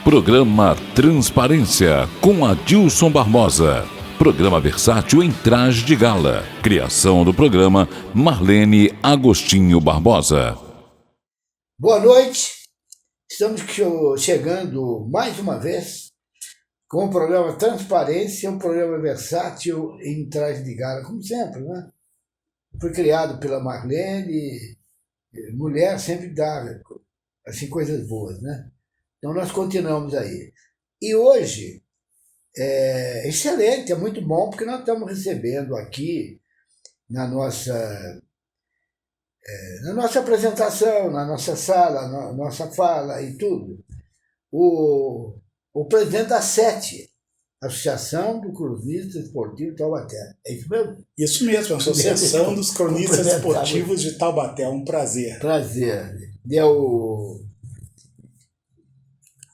Programa Transparência, com Adilson Barbosa. Programa versátil em traje de gala. Criação do programa Marlene Agostinho Barbosa. Boa noite. Estamos chegando mais uma vez com o programa Transparência, um programa versátil em traje de gala, como sempre, né? Foi criado pela Marlene, mulher sempre dá assim, coisas boas, né? Então nós continuamos aí. E hoje é excelente, é muito bom, porque nós estamos recebendo aqui na nossa apresentação, na nossa sala, na nossa fala e tudo, o presidente da SET, Associação do Cronista Esportivo de Taubaté. É isso mesmo? Isso mesmo, a Associação dos Cronistas Esportivos de Taubaté. É um prazer. Prazer. É o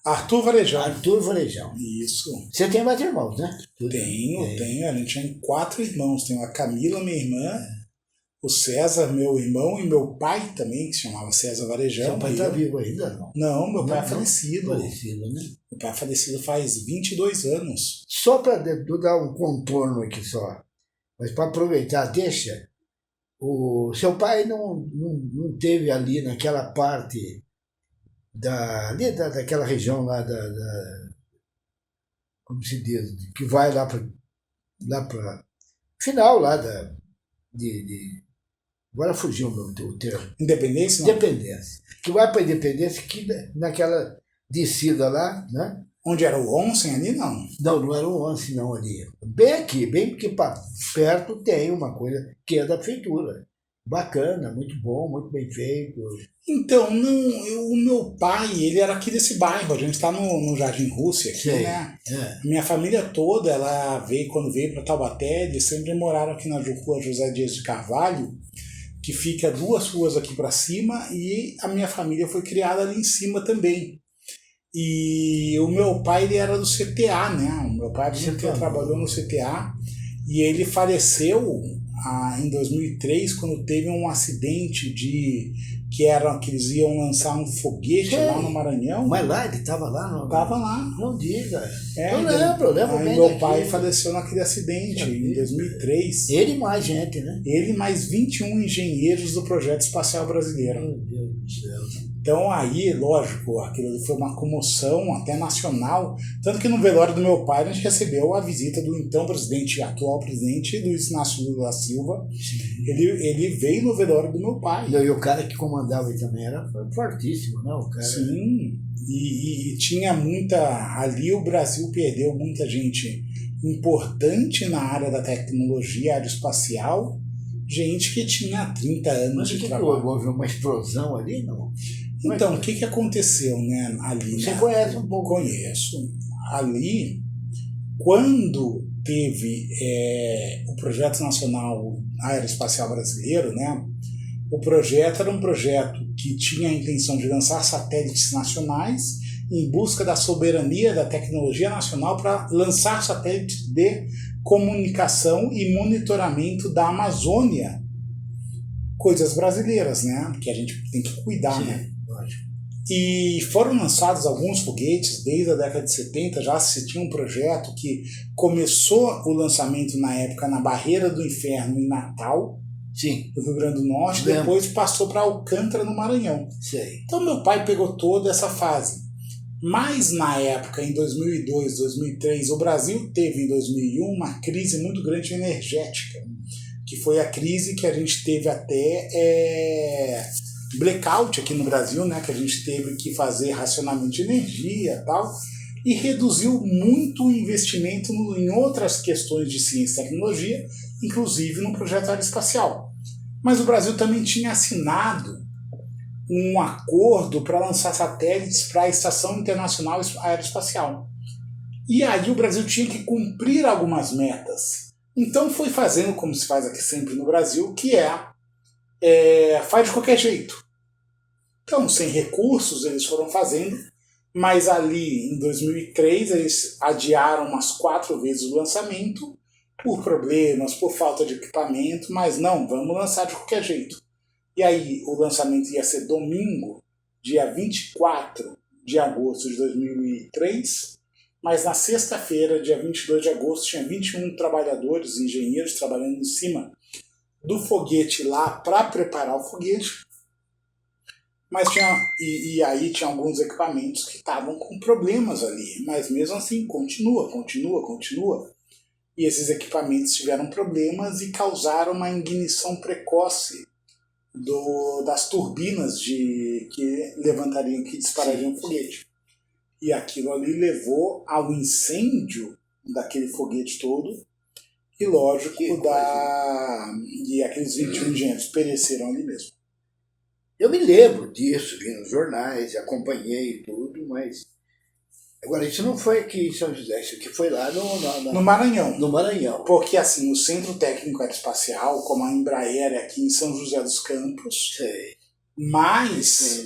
Arthur Varejão. Arthur Varejão. Isso. Você tem mais irmãos, né? Tenho. A gente tem 4 irmãos. Tenho a Camila, minha irmã, o César, meu irmão, e meu pai também, que se chamava César Varejão. Seu pai está vivo ainda, não? Não, meu pai é falecido. Falecido, né? Meu pai é falecido faz 22 anos. Só para dar um contorno aqui só, mas para aproveitar, deixa, o seu pai não teve ali naquela parte daquela região lá como se diz, que vai lá para final lá agora fugiu o termo. Independência? Não. Independência. Que vai para a Independência, que naquela descida lá, né? Onde era o Onsen ali, não? Não era o Onsen, não, ali. Bem aqui, bem que perto tem uma coisa que é da prefeitura. Bacana, muito bom, muito bem feito. Então, o meu pai, ele era aqui desse bairro, a gente está no Jardim Rússia aqui, sei, né? É. Minha família toda, quando veio para Taubaté, eles sempre moraram aqui na rua José Dias de Carvalho, que fica 2 ruas aqui para cima, e a minha família foi criada ali em cima também. E o meu pai, ele era do CTA, né? O meu pai trabalhou no CTA, e ele faleceu em 2003, quando teve um acidente que eles iam lançar um foguete lá no Maranhão. Mas lá, ele estava lá? Estava lá. Não diga. Eu lembro bem. Meu pai faleceu naquele acidente em 2003. Ele e mais gente, né? Ele mais 21 engenheiros do Projeto Espacial Brasileiro. Meu Deus do céu. Então aí, lógico, aquilo foi uma comoção até nacional, tanto que no velório do meu pai a gente recebeu a visita do então atual presidente, Luiz Inácio Lula da Silva. Ele veio no velório do meu pai. E o cara que comandava ele também era fortíssimo, né? O cara... Sim, e tinha ali o Brasil perdeu muita gente importante na área da tecnologia aeroespacial, gente que tinha 30 anos de trabalho. Houve uma explosão ali, não? Então, o que aconteceu, né, ali? Você conhece um pouco? Conheço. Ali, quando teve o Projeto Nacional Aeroespacial Brasileiro, né, o projeto era um projeto que tinha a intenção de lançar satélites nacionais em busca da soberania da tecnologia nacional para lançar satélites de comunicação e monitoramento da Amazônia. Coisas brasileiras, né? Que a gente tem que cuidar, sim, né? Lógico. E foram lançados alguns foguetes desde a década de 70, já se tinha um projeto que começou o lançamento na época na Barreira do Inferno, em Natal, sim, no Rio Grande do Norte, depois passou para Alcântara, no Maranhão. Sei. Então meu pai pegou toda essa fase. Mas na época, em 2002, 2003, o Brasil teve em 2001 uma crise muito grande energética, que foi a crise que a gente teve até blackout aqui no Brasil, né, que a gente teve que fazer racionamento de energia e tal, e reduziu muito o investimento em outras questões de ciência e tecnologia, inclusive no projeto aeroespacial. Mas o Brasil também tinha assinado um acordo para lançar satélites para a Estação Internacional Aeroespacial. E aí o Brasil tinha que cumprir algumas metas. Então foi fazendo como se faz aqui sempre no Brasil, que faz de qualquer jeito. Então, sem recursos, eles foram fazendo, mas ali em 2003 eles adiaram umas 4 vezes o lançamento, por problemas, por falta de equipamento, mas não, vamos lançar de qualquer jeito. E aí o lançamento ia ser domingo, dia 24 de agosto de 2003, mas na sexta-feira, dia 22 de agosto, tinha 21 trabalhadores, engenheiros, trabalhando em cima do foguete lá para preparar o foguete. Mas e aí tinha alguns equipamentos que estavam com problemas ali, mas mesmo assim continua. E esses equipamentos tiveram problemas e causaram uma ignição precoce das turbinas que levantariam, que disparariam o foguete. E aquilo ali levou ao incêndio daquele foguete todo, e lógico, e aqueles 21 engenheiros pereceram ali mesmo. Eu me lembro disso, vi nos jornais, acompanhei tudo, mas... Agora, isso não foi aqui em São José, isso aqui foi lá no Maranhão. No Maranhão. Porque, assim, o Centro Técnico Aeroespacial, como a Embraer é aqui em São José dos Campos, sei. Mas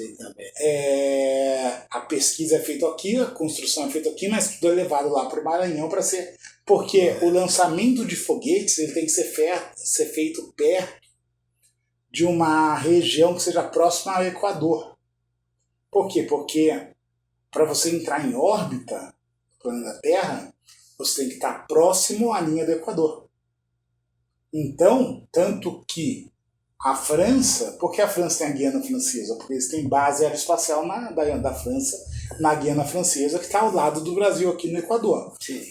a pesquisa é feita aqui, a construção é feita aqui, mas tudo é levado lá para o Maranhão para ser... Porque o lançamento de foguetes ele tem que ser feito perto de uma região que seja próxima ao Equador. Por quê? Porque para você entrar em órbita do planeta Terra, você tem que estar próximo à linha do Equador. Então, tanto que a França, por que a França tem a Guiana Francesa? Porque eles têm base aeroespacial da França, na Guiana Francesa, que está ao lado do Brasil, aqui no Equador. Sim.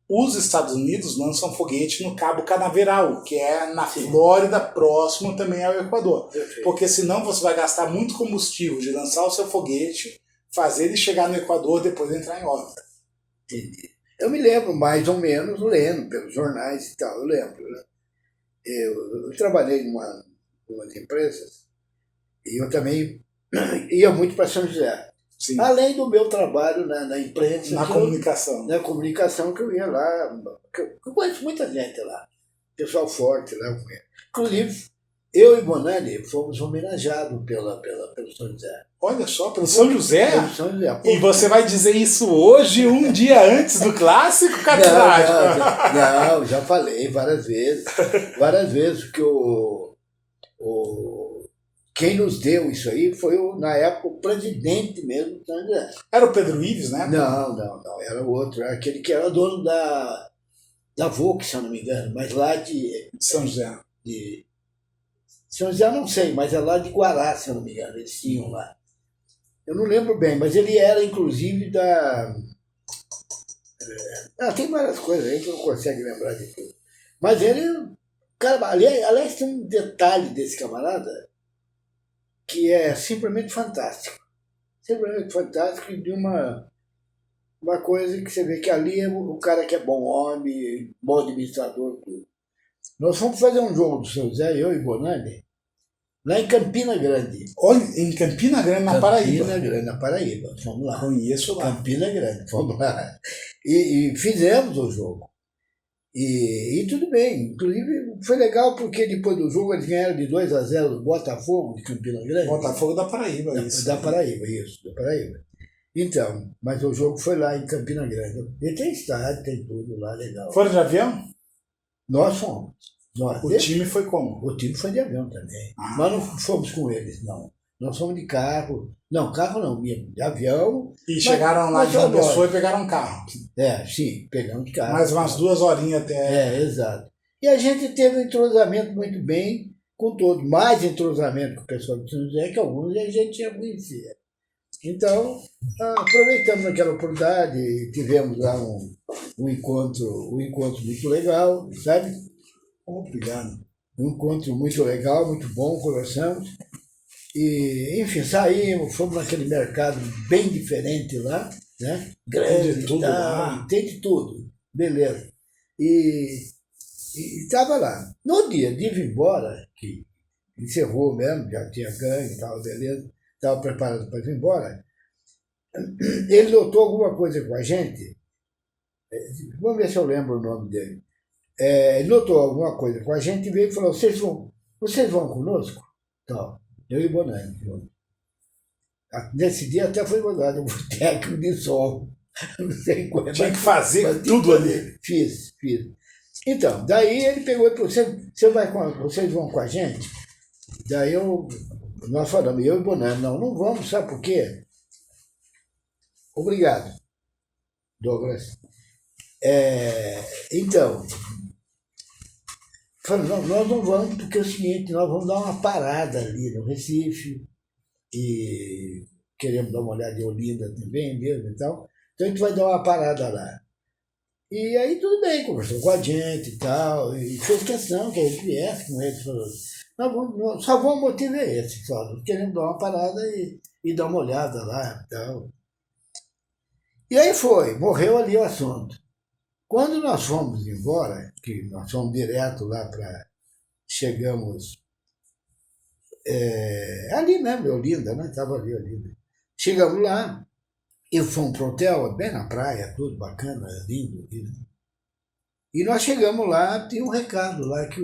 Os Estados Unidos lançam foguete no Cabo Canaveral, que é na Flórida, próximo também ao Equador. Perfeito. Porque senão você vai gastar muito combustível de lançar o seu foguete, fazer ele chegar no Equador, depois entrar em órbita. Entendi. Eu me lembro mais ou menos, lendo pelos jornais e tal, eu lembro. Né? Eu trabalhei em umas empresas e eu também ia muito para São José. Sim. Além do meu trabalho na imprensa. Na comunicação. Na comunicação, que eu ia lá, eu conheço muita gente lá, pessoal forte lá. Inclusive, eu e Bonani fomos homenageados pelo São José. Olha só, pelo São José? Pelo São José. E você vai dizer isso hoje, um dia antes do clássico, cara? Não, já falei várias vezes. Várias vezes, porque quem nos deu isso aí foi, na época, o presidente mesmo do São José. Era o Pedro Ives, né? Não, era o outro. Era aquele que era dono da Volks, se eu não me engano, mas lá de São José. De São José não sei, mas é lá de Guará, se eu não me engano, eles tinham lá. Eu não lembro bem, mas ele era, inclusive, tem várias coisas aí que eu não consigo lembrar de tudo. Mas ele, cara, aliás, tem um detalhe desse camarada que é simplesmente fantástico. Simplesmente fantástico, e de uma coisa que você vê que ali é o cara que é bom homem, bom administrador, tudo. Nós fomos fazer um jogo do São José, eu e Bonani, lá em Campina Grande. Olha, em Campina Grande, na Paraíba. Campina Grande, na Paraíba. Fomos lá. Conheço lá. Campina Grande, fomos lá. E fizemos o jogo. E tudo bem. Inclusive, foi legal porque depois do jogo eles ganharam de 2-0 do Botafogo de Campina Grande. Botafogo da Paraíba, isso. Da Paraíba, isso, da Paraíba. Então, mas o jogo foi lá em Campina Grande. E tem estádio, tem tudo lá, legal. Foram de avião? Nós fomos. O time foi como? O time foi de avião também. Nós não fomos com eles, não. Nós fomos de carro. Não, carro não, mesmo. De avião. E chegaram lá de João Pessoa e pegaram um carro. Sim, pegamos de carro. Mais umas 2 horinhas até. Exato. E a gente teve um entrosamento muito bem com todos. Mais entrosamento com o pessoal do São José, que alguns a gente já conhecia. Então, aproveitamos aquela oportunidade e tivemos lá um encontro muito legal, sabe? Obrigado. Um encontro muito legal, muito bom, conversamos. E, enfim, saímos, fomos naquele mercado bem diferente lá, né? Grande, tem de tudo lá. Tem de tudo, beleza. E estava lá. No dia de ir embora, que encerrou mesmo, já tinha ganho e tal, beleza, estava preparado para ir embora, ele notou alguma coisa com a gente, vamos ver se eu lembro o nome dele. Ele notou alguma coisa com a gente e veio e falou: vocês vão conosco? Então, eu e o Bonani. Nesse dia até foi mandado um técnico de som. Não sei qual. Tinha que fazer tudo ali. Fiz. Então, daí ele pegou e falou: vocês vão com a gente? Daí nós falamos, eu e o Bonani, não vamos, sabe por quê? Obrigado, Douglas. Então, falei, nós não vamos, porque é o seguinte, nós vamos dar uma parada ali no Recife, e queremos dar uma olhada em Olinda também mesmo e tal. Então a gente vai dar uma parada lá. E aí tudo bem, conversou com a gente e tal, e fez questão que a gente viesse com eles, falou, só o motivo é esse, só, nós queremos dar uma parada e dar uma olhada lá e tal. E aí morreu ali o assunto. Quando nós fomos embora, que nós fomos direto lá chegamos ali mesmo, Olinda, né? Estava ali, Olinda. Chegamos lá e fomos pro hotel, bem na praia, tudo bacana, lindo. E nós chegamos lá, tinha um recado lá que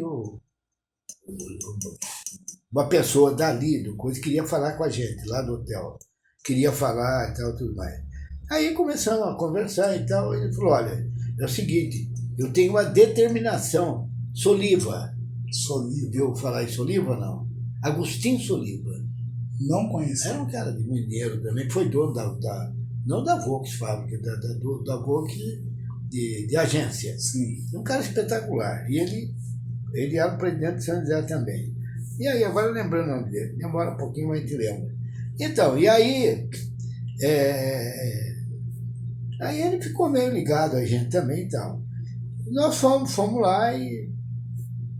uma pessoa dali, do coisa, queria falar com a gente, lá do hotel. Queria falar e tal, tudo mais. Aí começamos a conversar e tal, e ele falou, olha, é o seguinte, eu tenho uma determinação, Soliva. Soliva. Viu falar em Soliva, não? Agostinho Soliva. Não conheci. Era um cara de Mineiro também, que foi dono não da Volkswagen, da Volks de agência. Sim. Um cara espetacular. E ele era o presidente de São José também. E aí, agora lembrando o nome dele, demora um pouquinho, mas a gente lembra. Então, e aí, aí ele ficou meio ligado a gente também e tal. Nós fomos lá e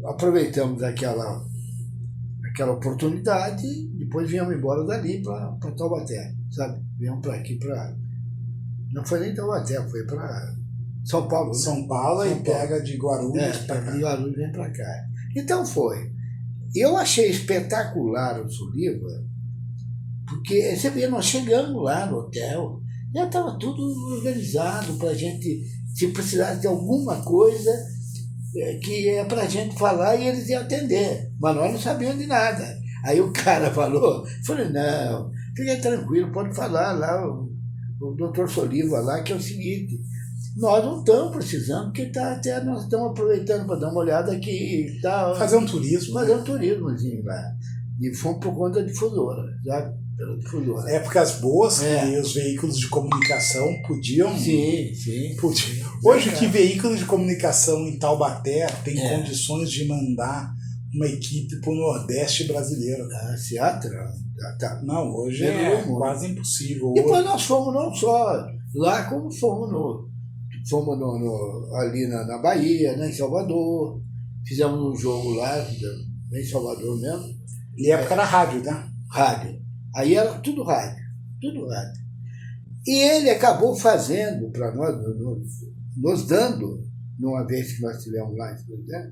aproveitamos aquela oportunidade, depois viemos embora dali para Taubaté, sabe? Viemos para aqui, não foi nem Taubaté, foi para São Paulo. São Paulo e pega de Guarulhos para cá. De Guarulhos vem para cá. Então foi. Eu achei espetacular o Soliva, porque você vê, nós chegamos lá no hotel, já estava tudo organizado para a gente, se precisasse de alguma coisa, que é para a gente falar e eles iam atender, mas nós não sabíamos de nada. Aí o cara falou, falei, não, fica tranquilo, pode falar lá, o doutor Soliva lá, que é o seguinte, nós não estamos precisando, porque até nós estamos aproveitando para dar uma olhada aqui e tal. Fazer um turismo. Fazer um turismozinho lá. E fomos por conta da difusora, sabe? Pela difusora. Épocas boas que os veículos de comunicação podiam. Sim. Podiam. Hoje, que veículo de comunicação em Taubaté tem condições de mandar uma equipe para o Nordeste brasileiro? Tá. Não, hoje quase impossível. Depois nós fomos não só lá, como fomos ali na Bahia, né, em Salvador. Fizemos um jogo lá, em Salvador mesmo. E época era rádio, né? Rádio. Aí era tudo rádio. E ele acabou fazendo para nós, nos dando, numa vez que nós tivemos lá, né,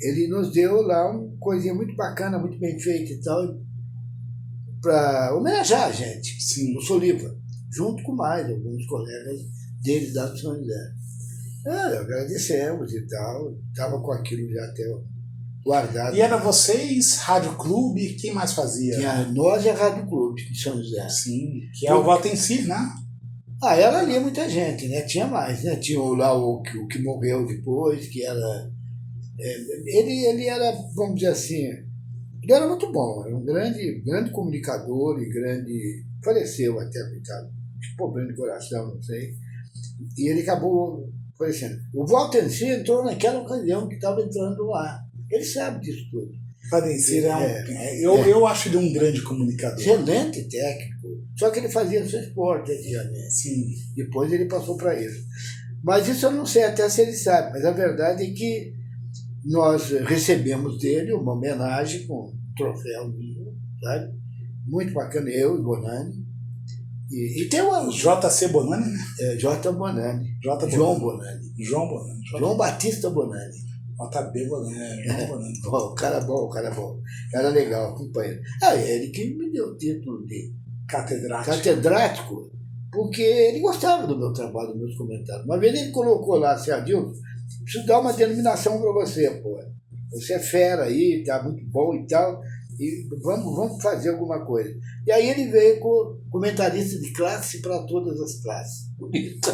ele nos deu lá uma coisinha muito bacana, muito bem feita e tal, para homenagear a gente, sim, no Soliva, junto com mais alguns colegas dele da São José. Agradecemos e tal, estava com aquilo já até guardado. E era vocês, Rádio Clube, quem mais fazia? Tinha nós e a Rádio Clube de São José. Sim, que é o voto em si, né? Era ali muita gente, né? Tinha mais, né? Tinha lá o que morreu depois, que era... Ele era, vamos dizer assim, ele era muito bom, era um grande comunicador e grande... Faleceu até, coitado, problema de coração, não sei. E ele acabou falecendo. O Walter em si entrou naquela ocasião que estava entrando lá. Ele sabe disso tudo. Padecer eu acho ele um grande comunicador. Excelente técnico. Só que ele fazia no seu esporte, né? Sim. Depois ele passou para isso. Mas isso eu não sei até se ele sabe, mas a verdade é que nós recebemos dele uma homenagem com um troféu, sabe? Muito bacana, eu e Bonani. E tem o JC Bonani, né? J. Bonani. João Bonani. João Batista Bonani. JB Bonani. João Bonani. O cara bom. Cara legal, companheiro. Ele que me deu o título de catedrático, porque ele gostava do meu trabalho, dos meus comentários. Uma vez ele colocou lá assim, Adilson, preciso dar uma denominação para você, pô. Você é fera aí, tá muito bom e tal, e vamos fazer alguma coisa. E aí ele veio com comentarista de classe para todas as classes. Bonito.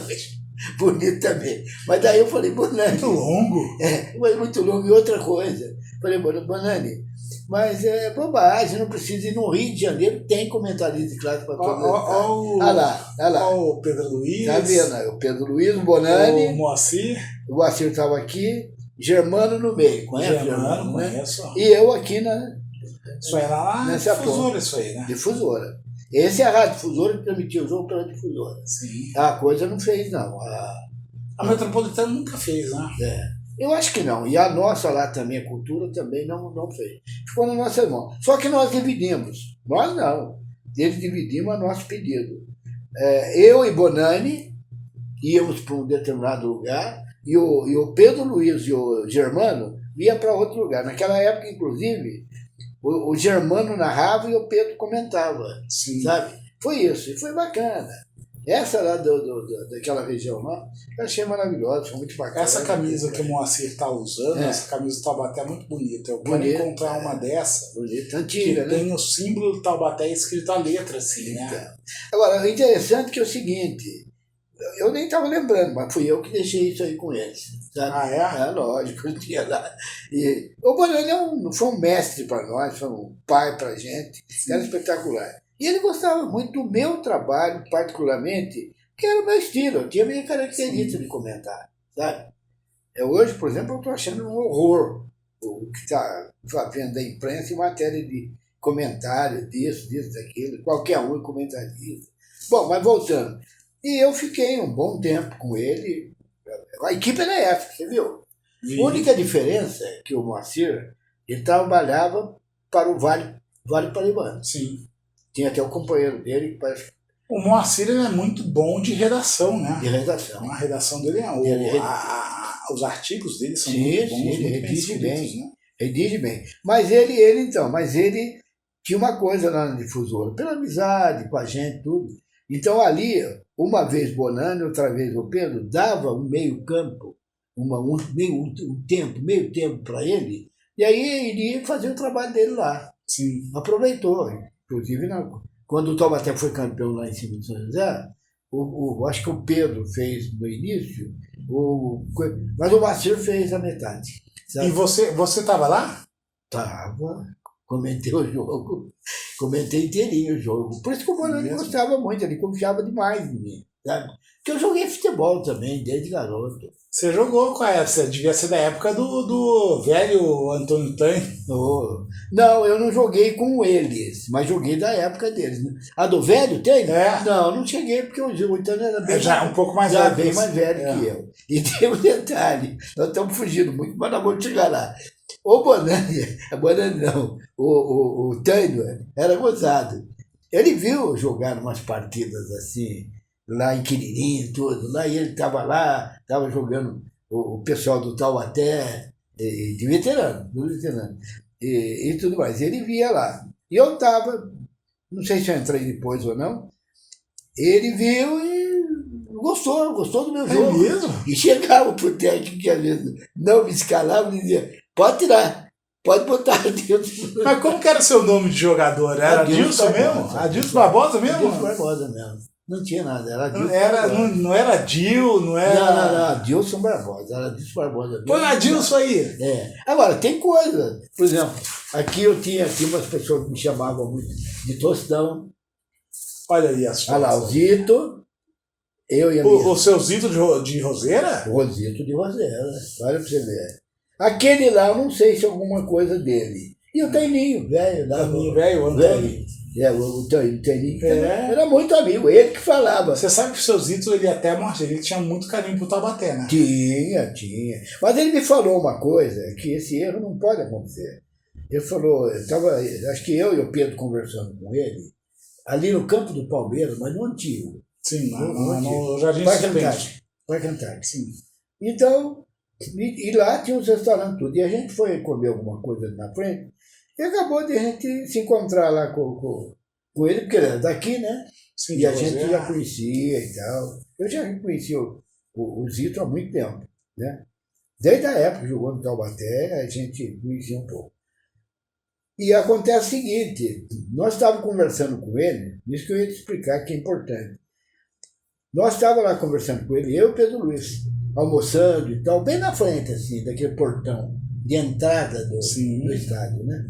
Bonito também. Mas daí eu falei, Bonani. Muito longo. Mas muito longo. E outra coisa. Falei, Bonani, mas é bobagem, não precisa ir no Rio de Janeiro, tem comentarista de classe para todo mundo. Olha lá. Olha o Pedro Luiz. Tá vendo? O Pedro Luiz, o Bonani. O Moacir. O Moacir estava aqui, Germano no meio. Conhece Germano? Conheço. Né? E eu aqui Isso aí era lá nessa difusora, isso aí, né? Difusora. Esse é a Rádio Difusora que transmitiu o jogo pela Difusora. Sim. A coisa não fez, não. A Metropolitana nunca fez, né? Eu acho que não. E a nossa lá também, a cultura, também não fez. Ficou na nossa mão. Só que nós dividimos. Nós não. Eles dividimos a nosso pedido. Eu e Bonani íamos para um determinado lugar e o Pedro Luiz e o Germano ia para outro lugar. Naquela época, inclusive, o Germano narrava e o Pedro comentava. Sim. Sabe? Foi isso. E foi bacana. Essa lá daquela região lá, eu achei maravilhosa, foi muito bacana. Essa camisa que o Moacir está usando, essa camisa do Taubaté é muito bonita. Eu quero encontrar uma dessa. Bonita, antiga, que né? tem o símbolo do Taubaté escrito a letra, assim, né? Então. Agora, o interessante é que é o seguinte, eu nem estava lembrando, mas fui eu que deixei isso aí com eles. Sabe? Ah, é? Lógico, eu tinha lá. E o Bonani foi um mestre para nós, foi um pai para a gente, era espetacular. E ele gostava muito do meu trabalho, particularmente, que era o meu estilo, eu tinha a minha característica de comentar, sabe? Hoje, por exemplo, eu estou achando um horror o que está vendo da imprensa em matéria de comentário, disso, daquilo, qualquer um é comentarista. Bom, mas voltando. E eu fiquei um bom tempo com ele, a equipe era essa, você viu? A única diferença é que o Moacir, ele trabalhava para o Vale Paraibano. Sim. Tinha até o companheiro dele que parece. O Moacir é muito bom de redação, né? De redação. A redação dele os artigos dele são muito bons, sim, muito redige bem, né? Redige bem. Mas ele tinha uma coisa lá na Difusora, pela amizade com a gente, tudo. Então ali, uma vez Bonani, outra vez o Pedro, dava um meio campo, meio tempo para ele, e aí ele ia fazer o trabalho dele lá. Sim. Aproveitou. Inclusive, quando o Taubaté foi campeão lá em cima de São José, acho que o Pedro fez no início, mas o Moacir fez a metade. Sabe? E você estava lá? Estava. Comentei o jogo, comentei inteirinho o jogo. Por isso que o Bonani gostava muito, ele confiava demais em mim. Sabe? Porque eu joguei futebol também, desde garoto. Você jogou com essa? Devia ser da época do velho Antônio Tânio. Oh. Não, eu não joguei com eles, mas joguei da época deles. A do velho tem? Não cheguei, porque o Tânio era bem um pouco mais velho. Bem mais velho que eu. E tem um detalhe, nós estamos fugindo muito, mas nós vamos chegar lá. O Bonani não, o Tânio era gozado. Ele viu jogar umas partidas assim, lá em Quiririm e tudo, lá e ele estava lá, estava jogando o pessoal do Taubaté, de veterano, e tudo mais. Ele via lá. E eu estava, não sei se eu entrei depois ou não, ele viu e gostou do meu jogo. É mesmo? E chegava pro técnico que às vezes não me escalava e dizia, pode tirar, pode botar Adilson. Mas como que era o seu nome de jogador? Era Adilson mesmo? Adilson Barbosa mesmo? Adilson Barbosa mesmo. Não tinha nada, era Adilson. Não era Dil, não era... Não, Adilson Barbosa, era Adilson Barbosa. Põe Adilson aí. Agora, tem coisa. Por exemplo, aqui eu tinha umas pessoas que me chamavam muito de Tostão. Olha aí as fotos. Olha lá, o Zito, eu e a minha... O seu Zito de Roseira? O Zito de Roseira, olha pra você ver. Aquele lá, eu não sei se é alguma coisa dele. E o Taininho, velho. Taininho, velho, o Antônio. O Taininho era muito amigo, ele que falava. Você sabe que o seu Zito, ele tinha muito carinho pro Taubaté, né? Tinha. Mas ele me falou uma coisa, que esse erro não pode acontecer. Ele falou, acho que eu e o Pedro conversando com ele, ali no campo do Palmeiras, mas no antigo. Sim, no Jardim Parque Antártico. Sim. Então, e lá tinha os restaurantes tudo. E a gente foi comer alguma coisa ali na frente, e acabou de a gente se encontrar lá com ele, porque ele era daqui, né? Sim, e a gente já conhecia e tal. Eu já conhecia o Zito há muito tempo, né? Desde a época que jogou no Taubaté, a gente conhecia um pouco. E acontece o seguinte, nós estávamos conversando com ele, isso que eu ia te explicar que é importante. Nós estávamos lá conversando com ele, eu e o Pedro Luiz, almoçando e tal, bem na frente, assim, daquele portão de entrada do estádio, né?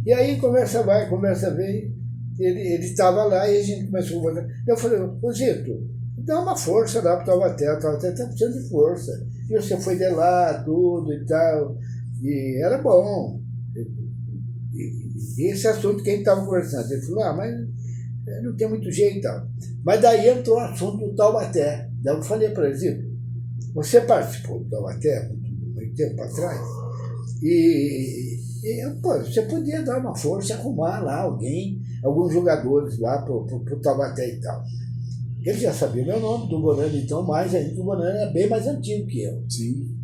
E aí, conversa vai, conversa vem, ele estava lá e a gente começou a conversar. Eu falei, ô Zito, dá uma força lá para o Taubaté está precisando de força. E você foi de lá, tudo e tal, e era bom. E esse assunto que a gente estava conversando, ele falou, mas não tem muito jeito e tal. Mas daí entrou o assunto do Taubaté. Daí eu falei para ele, Zito, você participou do Taubaté muito tempo atrás, pô, você podia dar uma força e arrumar lá alguns jogadores lá para o Taubaté e tal. Ele já sabia meu nome, do Bonano, então, mais ainda, que o Bonano era bem mais antigo que eu. Sim.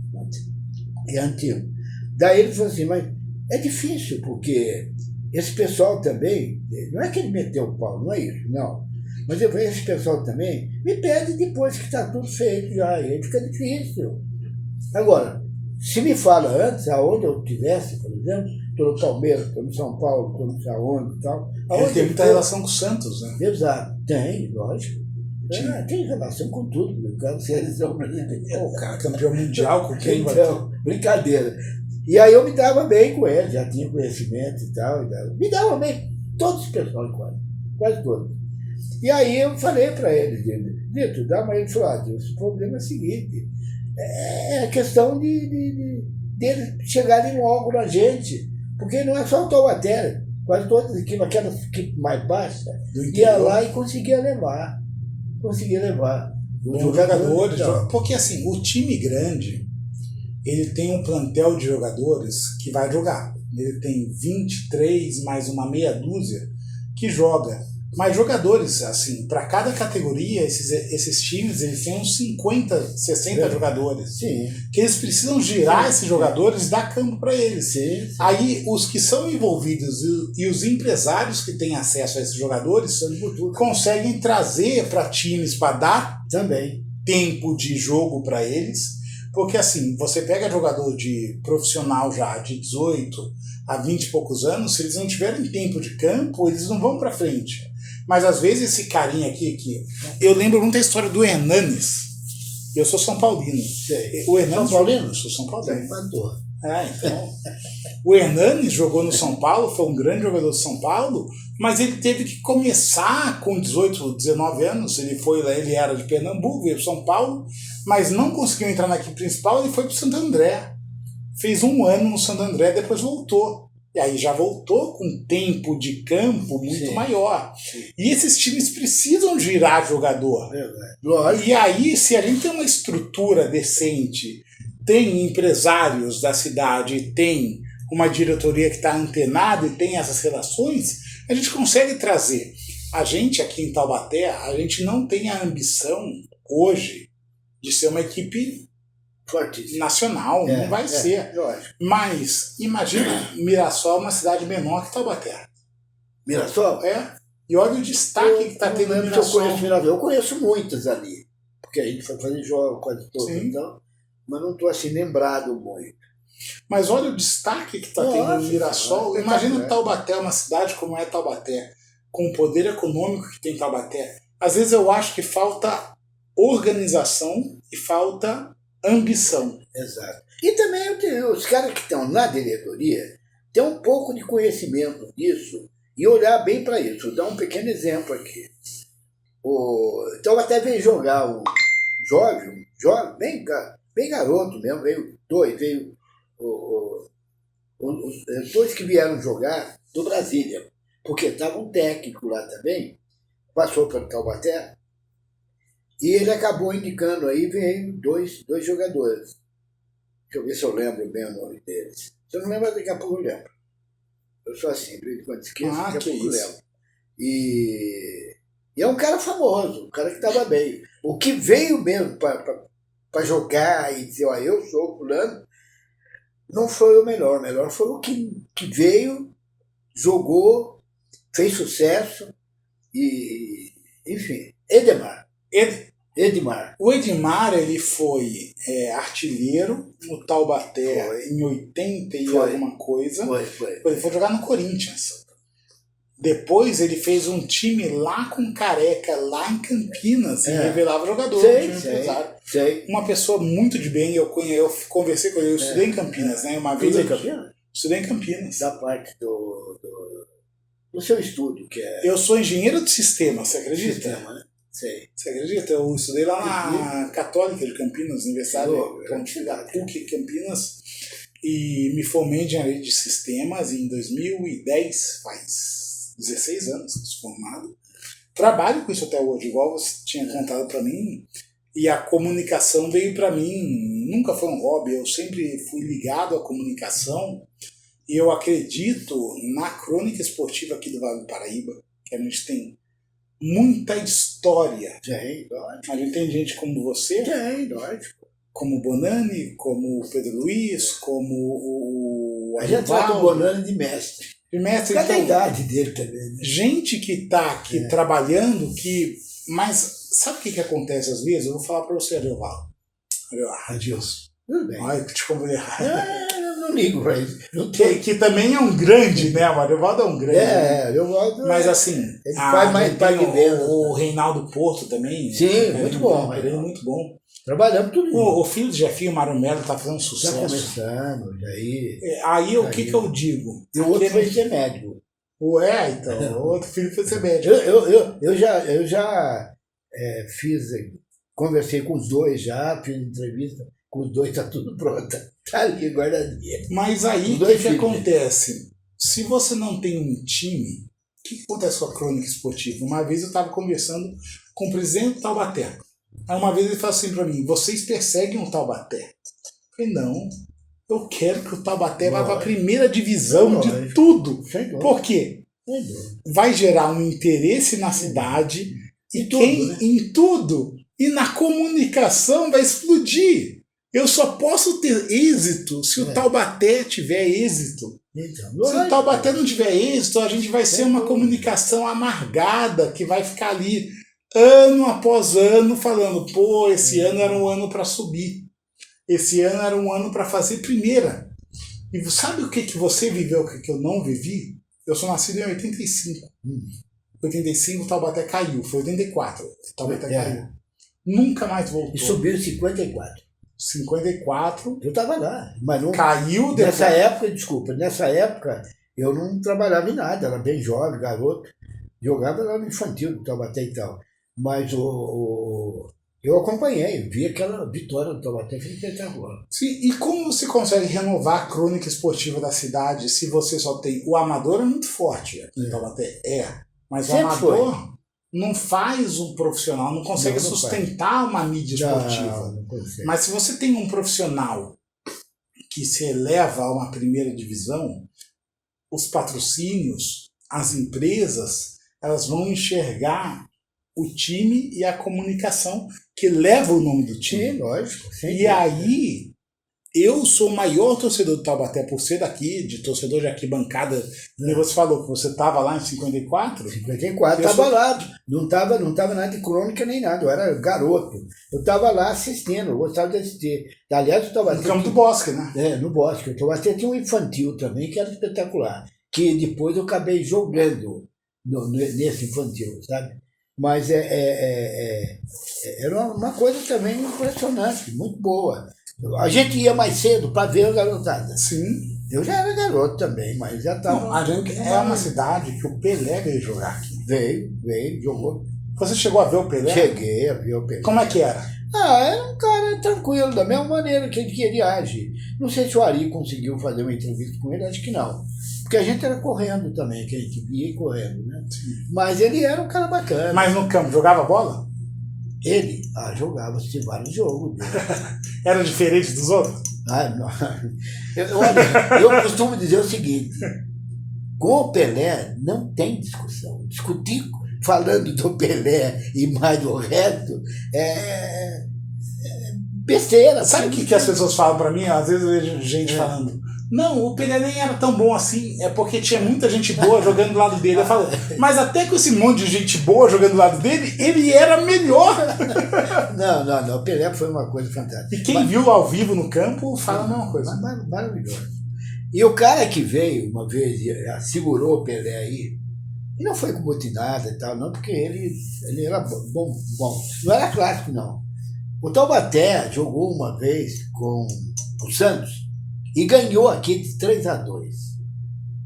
É antigo. Daí ele falou assim, mas é difícil, porque esse pessoal também, não é que ele meteu o pau, não é isso, não. Mas esse pessoal também me pede depois que está tudo feito já, e aí fica difícil. Agora, se me fala antes, aonde eu estivesse, por exemplo, estou no Palmeiras, estou no São Paulo, estou não sei aonde e tal. Ele tem muita relação com o Santos, né? Exato, tem, lógico. Tem relação com tudo, meu cara, seleção brasileira. O cara campeão mundial com quem? Então, brincadeira. E aí eu me dava bem com ele, já tinha conhecimento e tal. Me dava bem, todos os pessoal quase todos. E aí eu falei para ele, Dito, dá, mas ele falou, o problema é o seguinte, é a questão de chegarem logo na gente, porque não é só o Taubaté, quase todas as equipes, aquelas equipes mais baixas, ia lá e conseguia levar os jogadores. Porque assim, o time grande, ele tem um plantel de jogadores que vai jogar. Ele tem 23 mais uma meia dúzia que joga. Mas jogadores, assim, para cada categoria, esses times, eles têm uns 50, 60 jogadores. Sim. Que eles precisam girar esses jogadores e dar campo para eles. Sim. Aí, os que são envolvidos e os empresários que têm acesso a esses jogadores conseguem trazer para times para dar também tempo de jogo para eles. Porque, assim, você pega jogador de profissional já de 18 a 20 e poucos anos, se eles não tiverem tempo de campo, eles não vão para frente. Mas às vezes esse carinha aqui, eu lembro muito a história do Hernanes. Eu sou São Paulino. O Hernanes, São Paulino? Eu sou São Paulino. Então. O Hernanes jogou no São Paulo, foi um grande jogador do São Paulo, mas ele teve que começar com 18, 19 anos. Ele era de Pernambuco, veio para São Paulo, mas não conseguiu entrar na equipe principal, ele foi para o Santo André. Fez um ano no Santo André, depois voltou. E aí já voltou com tempo de campo muito maior. E esses times precisam girar jogador. E aí, se a gente tem uma estrutura decente, tem empresários da cidade, tem uma diretoria que está antenada e tem essas relações, a gente consegue trazer. A gente aqui em Taubaté, a gente não tem a ambição hoje de ser uma equipe nacional, não vai ser. Lógico. Mas imagina, Mirassol é uma cidade menor que Taubaté. Mirassol? É. E olha o destaque que está tendo Mirassol. Eu conheço muitas ali, porque a gente foi fazer jogos quase todos, então, mas não estou assim lembrado muito. Mas olha o destaque que está tendo Mirassol. Imagina Taubaté, uma cidade como é Taubaté, com o poder econômico que tem Taubaté. Às vezes eu acho que falta organização e falta ambição. Exato. E também os caras que estão na diretoria têm um pouco de conhecimento disso e olhar bem para isso. Vou dar um pequeno exemplo aqui. Então até veio jogar o Jorge, bem garoto mesmo, veio os dois que vieram jogar do Brasília, porque estava um técnico lá também, passou pelo Taubaté, e ele acabou indicando aí, veio dois jogadores. Deixa eu ver se eu lembro bem o nome deles. Se eu não lembro, daqui a pouco eu lembro. Eu sou assim, quando esqueço, daqui a pouco eu lembro. E é um cara famoso, um cara que estava bem. O que veio mesmo para jogar e dizer, eu sou fulano, não foi o melhor. O melhor foi o que veio, jogou, fez sucesso e, enfim, Edmar. O Edmar, ele foi artilheiro no Taubaté em 80 e alguma coisa. Foi. Ele foi jogar no Corinthians. Depois ele fez um time lá com Careca, lá em Campinas, e revelava jogador. Sei. Uma pessoa muito de bem, eu conversei com ele, eu estudei em Campinas, né? Uma vez. Estudei em Campinas. Da parte do seu estudo, que é... Eu sou engenheiro de sistema, você acredita? Sistema, né? Sei. Você acredita? Eu estudei lá na Católica de Campinas, Universidade da PUC Campinas, e me formei em engenharia de sistemas em 2010, faz 16 anos que sou formado. Trabalho com isso até hoje, igual você tinha contado para mim, e a comunicação veio para mim, nunca foi um hobby, eu sempre fui ligado à comunicação, e eu acredito na crônica esportiva aqui do Vale do Paraíba, que a gente tem muita história. A gente tem gente como você, como o Bonani, como o Pedro Luiz, como o a gente trata o Bonani de mestre. Mestre, cada idade dele também. Né? Gente que está aqui trabalhando, mas sabe o que acontece às vezes? Eu vou falar para você, Adilvaldo. Adilson. Tudo bem. Olha que te convidei. Não ligo para isso. Que também é um grande, né? O Adilvaldo é um grande. Adilvaldo. Mas assim, ele faz mais pai que dentro. O Reinaldo Porto também. Sim, muito bom. Muito bom. Trabalhamos tudo isso. O filho do Jefinho, o Mário Melo, está fazendo sucesso. Está começando, aí o que eu digo? E o outro foi ser médico. Então, o outro filho foi ser médico. Eu já conversei com os dois já, fiz entrevista com os dois, está tudo pronto. Está ali guardadinha. Mas aí o que acontece? Se você não tem um time, o que acontece com a crônica esportiva? Uma vez eu estava conversando com o presidente do Taubaté. Aí uma vez ele falou assim para mim, vocês perseguem o Taubaté? Eu falei, não, eu quero que o Taubaté vá para a primeira divisão de tudo. Por quê? Vai gerar um interesse na cidade em tudo. E na comunicação vai explodir. Eu só posso ter êxito se o Taubaté tiver êxito. Se o Taubaté não tiver êxito, a gente vai ser uma comunicação amargada que vai ficar ali ano após ano falando, esse ano era um ano para subir. Esse ano era um ano para fazer primeira. E sabe o que você viveu, o que eu não vivi? Eu sou nascido em 85. 85 o Taubaté caiu, foi 84. O Taubaté caiu. Nunca mais voltou. E subiu em 54. 54. Eu estava lá, mas não... Caiu depois. Nessa época eu não trabalhava em nada, era bem jovem, garoto. Jogava lá no infantil do Taubaté e tal. Mas eu acompanhei, vi aquela vitória do Taubaté, foi espetacular. Sim, e como você consegue renovar a crônica esportiva da cidade se você só tem... O amador é muito forte aqui em Taubaté, mas sempre o amador não faz um profissional, não consegue sustentar uma mídia esportiva. Não mas se você tem um profissional que se eleva a uma primeira divisão, os patrocínios, as empresas, elas vão enxergar o time e a comunicação que leva o nome do time. Sim, lógico. E aí, eu sou o maior torcedor do Taubaté por ser daqui, de torcedor de arquibancada. Você falou que você estava lá em 54? 54, estava lá. Não tava nada de crônica nem nada, eu era garoto. Eu estava lá assistindo, eu gostava de assistir. Aliás, o Taubaté... No Campo do Bosque, né? No Bosque. O Taubaté tinha um infantil também, que era espetacular. Que depois eu acabei jogando nesse infantil, sabe? Mas era uma coisa também impressionante, muito boa. A gente ia mais cedo para ver a garotada. Sim. Eu já era garoto também, mas já estava... É uma cidade que o Pelé veio jogar aqui. Veio, jogou. Você chegou a ver o Pelé? Cheguei a ver o Pelé. Como é que era? Era um cara tranquilo, da mesma maneira que ele age. Não sei se o Ari conseguiu fazer uma entrevista com ele, acho que não. Porque a gente era correndo também, que a gente via correndo, né? Sim. Mas ele era um cara bacana. Mas no campo, jogava bola? Ele? Jogava, tinha vários jogos. Era diferente dos outros? Não. Eu costumo dizer o seguinte, com o Pelé não tem discussão. Discutir falando do Pelé e mais do resto é besteira. Sabe o que as pessoas falam pra mim? Às vezes eu vejo gente falando, não, o Pelé nem era tão bom assim, é porque tinha muita gente boa jogando do lado dele. Eu falo, mas até com esse monte de gente boa jogando do lado dele, ele era melhor. Não, o Pelé foi uma coisa fantástica. E quem viu ao vivo no campo fala a mesma coisa. Maravilhoso. E o cara que veio uma vez, segurou o Pelé aí, E não foi com botinada e tal, não, porque ele era bom. Não era clássico, não. O Taubaté jogou uma vez com o Santos e ganhou aqui de 3-2.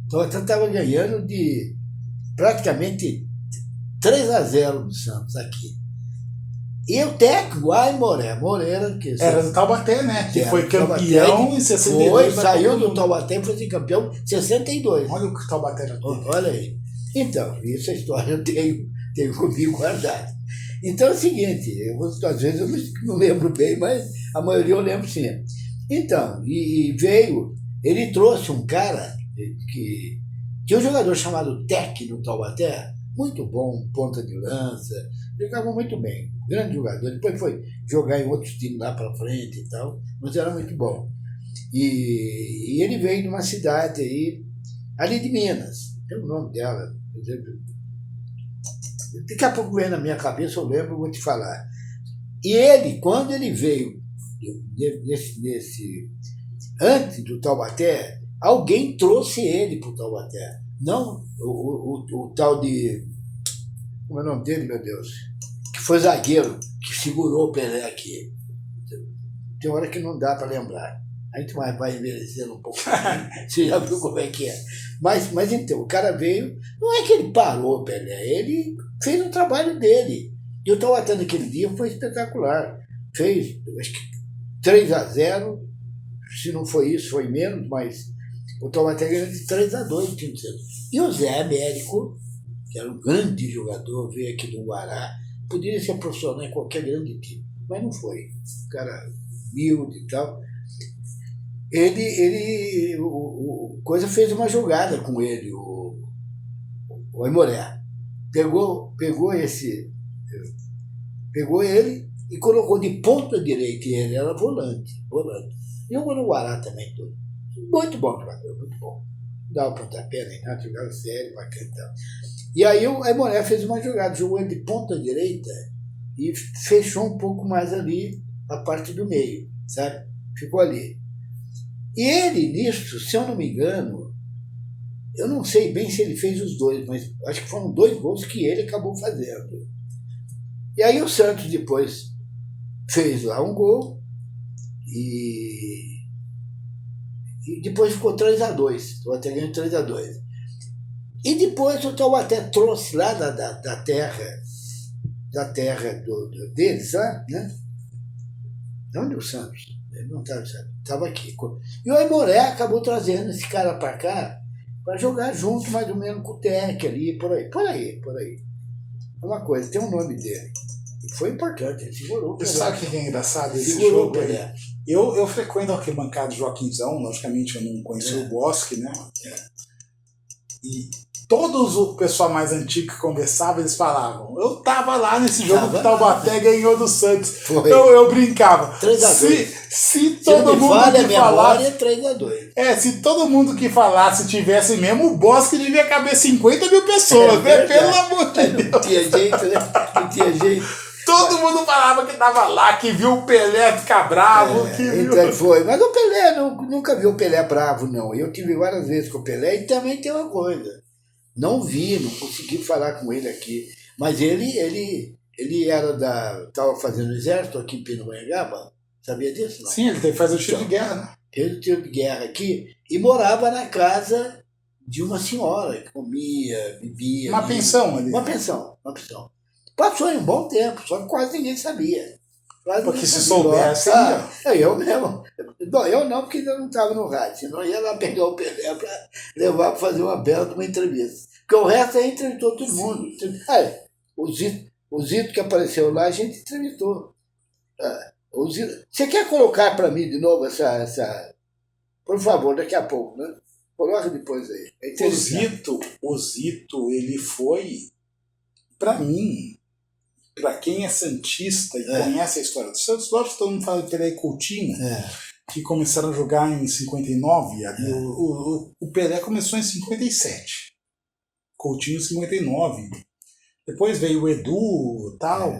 O Taubaté estava ganhando de praticamente 3-0 do Santos aqui. E o técnico, Moreira, que era do Taubaté, né? Que foi campeão em 62. Saiu do Taubaté e foi campeão em 62. Olha o que o Taubaté já teve. Olha aí. Então, essa história eu tenho comigo guardada. Então é o seguinte, às vezes eu não lembro bem, mas a maioria eu lembro sim. Então, e veio, ele trouxe um cara que tinha um jogador chamado Tec no Taubaté, muito bom, ponta de lança, jogava muito bem, grande jogador. Depois foi jogar em outros times lá para frente e tal, mas era muito bom. E ele veio de uma cidade aí, ali de Minas, tem o nome dela, por exemplo. Daqui a pouco vem na minha cabeça, eu lembro, vou te falar. E ele, quando ele veio antes do Taubaté, alguém trouxe ele para o Taubaté. Não o tal de... Como é o nome dele, meu Deus? Que foi zagueiro, que segurou o Pelé aqui. Tem hora que não dá para lembrar. A gente vai envelhecendo um pouco. Você já viu como é que é. Mas então, o cara veio... Não é que ele parou o Pelé, ele fez o trabalho dele. E o Taubaté naquele dia foi espetacular. Fez, acho que 3-0. Se não foi isso, foi menos, mas o Taubaté ganhou de 3-2. E o Zé Américo, que era um grande jogador, veio aqui do Guará, poderia ser profissional em qualquer grande time, mas não foi. O cara humilde e tal. O Coisa fez uma jogada com ele, o Aimoré. Pegou ele e colocou de ponta direita, e ele era volante. Jogou no Guará também, tudo. Muito bom jogador, muito bom. Dava pontapé, nem nada, jogava sério, bacana e tal. E aí o Aimoré fez uma jogada, jogou ele de ponta direita e fechou um pouco mais ali a parte do meio, sabe? Ficou ali. E ele, nisso, se eu não me engano, eu não sei bem se ele fez os dois, mas acho que foram 2 gols que ele acabou fazendo. E aí o Santos depois fez lá um gol e depois ficou 3-2. O Taubaté ganhou 3-2. E depois o Taubaté trouxe lá da terra deles, né? Onde o Santos? Ele não estava aqui. E o Aimoré acabou trazendo esse cara para cá para jogar junto mais ou menos com o Tec ali, por aí. É uma coisa, tem um nome dele. E foi importante, ele segurou. Você sabe o que é engraçado esse segurou jogo aí? Eu frequento aquele bancado Joaquimzão, logicamente eu não conheci o Bosque, né? E todos o pessoal mais antigo que conversava, eles falavam, eu tava lá nesse jogo que o Taubaté ganhou do Santos. Eu brincava. 3-2. Se todo mundo que falasse... 3-2. Se todo mundo que falasse tivesse mesmo, o Bosque devia caber 50 mil pessoas, né? Pelo amor de Deus. Não tinha jeito, né? Não tinha jeito. Todo mundo falava que tava lá, que viu o Pelé ficar bravo. Então foi. Mas o Pelé, nunca viu o Pelé bravo, não. Eu tive várias vezes com o Pelé e também tem uma coisa. Não consegui falar com ele aqui. Mas ele estava fazendo exército aqui em Pindamonhangaba. Sabia disso? Não? Sim, ele teve que fazer o tiro de guerra, né? Fez o tiro de guerra aqui e morava na casa de uma senhora que comia, bebia. Uma pensão ali. Uma pensão. Passou em um bom tempo, só que quase ninguém sabia. Porque se soubesse... Eu mesmo. Bom, eu não, porque eu não estava no rádio. Senão eu ia lá pegar o Pelé para levar para fazer uma bela de uma entrevista. Porque o resto aí entrevistou todo mundo. O Zito que apareceu lá, a gente entrevistou. Você quer colocar para mim de novo essa... Por favor, daqui a pouco, né? Coloca depois aí. O Zito, ele foi, para mim... Para quem é santista e conhece a história do Santos, lógico que todo mundo fala de Pelé e Coutinho, que começaram a jogar em 59. O Pelé começou em 57. Coutinho em 59. Depois veio o Edu e tal.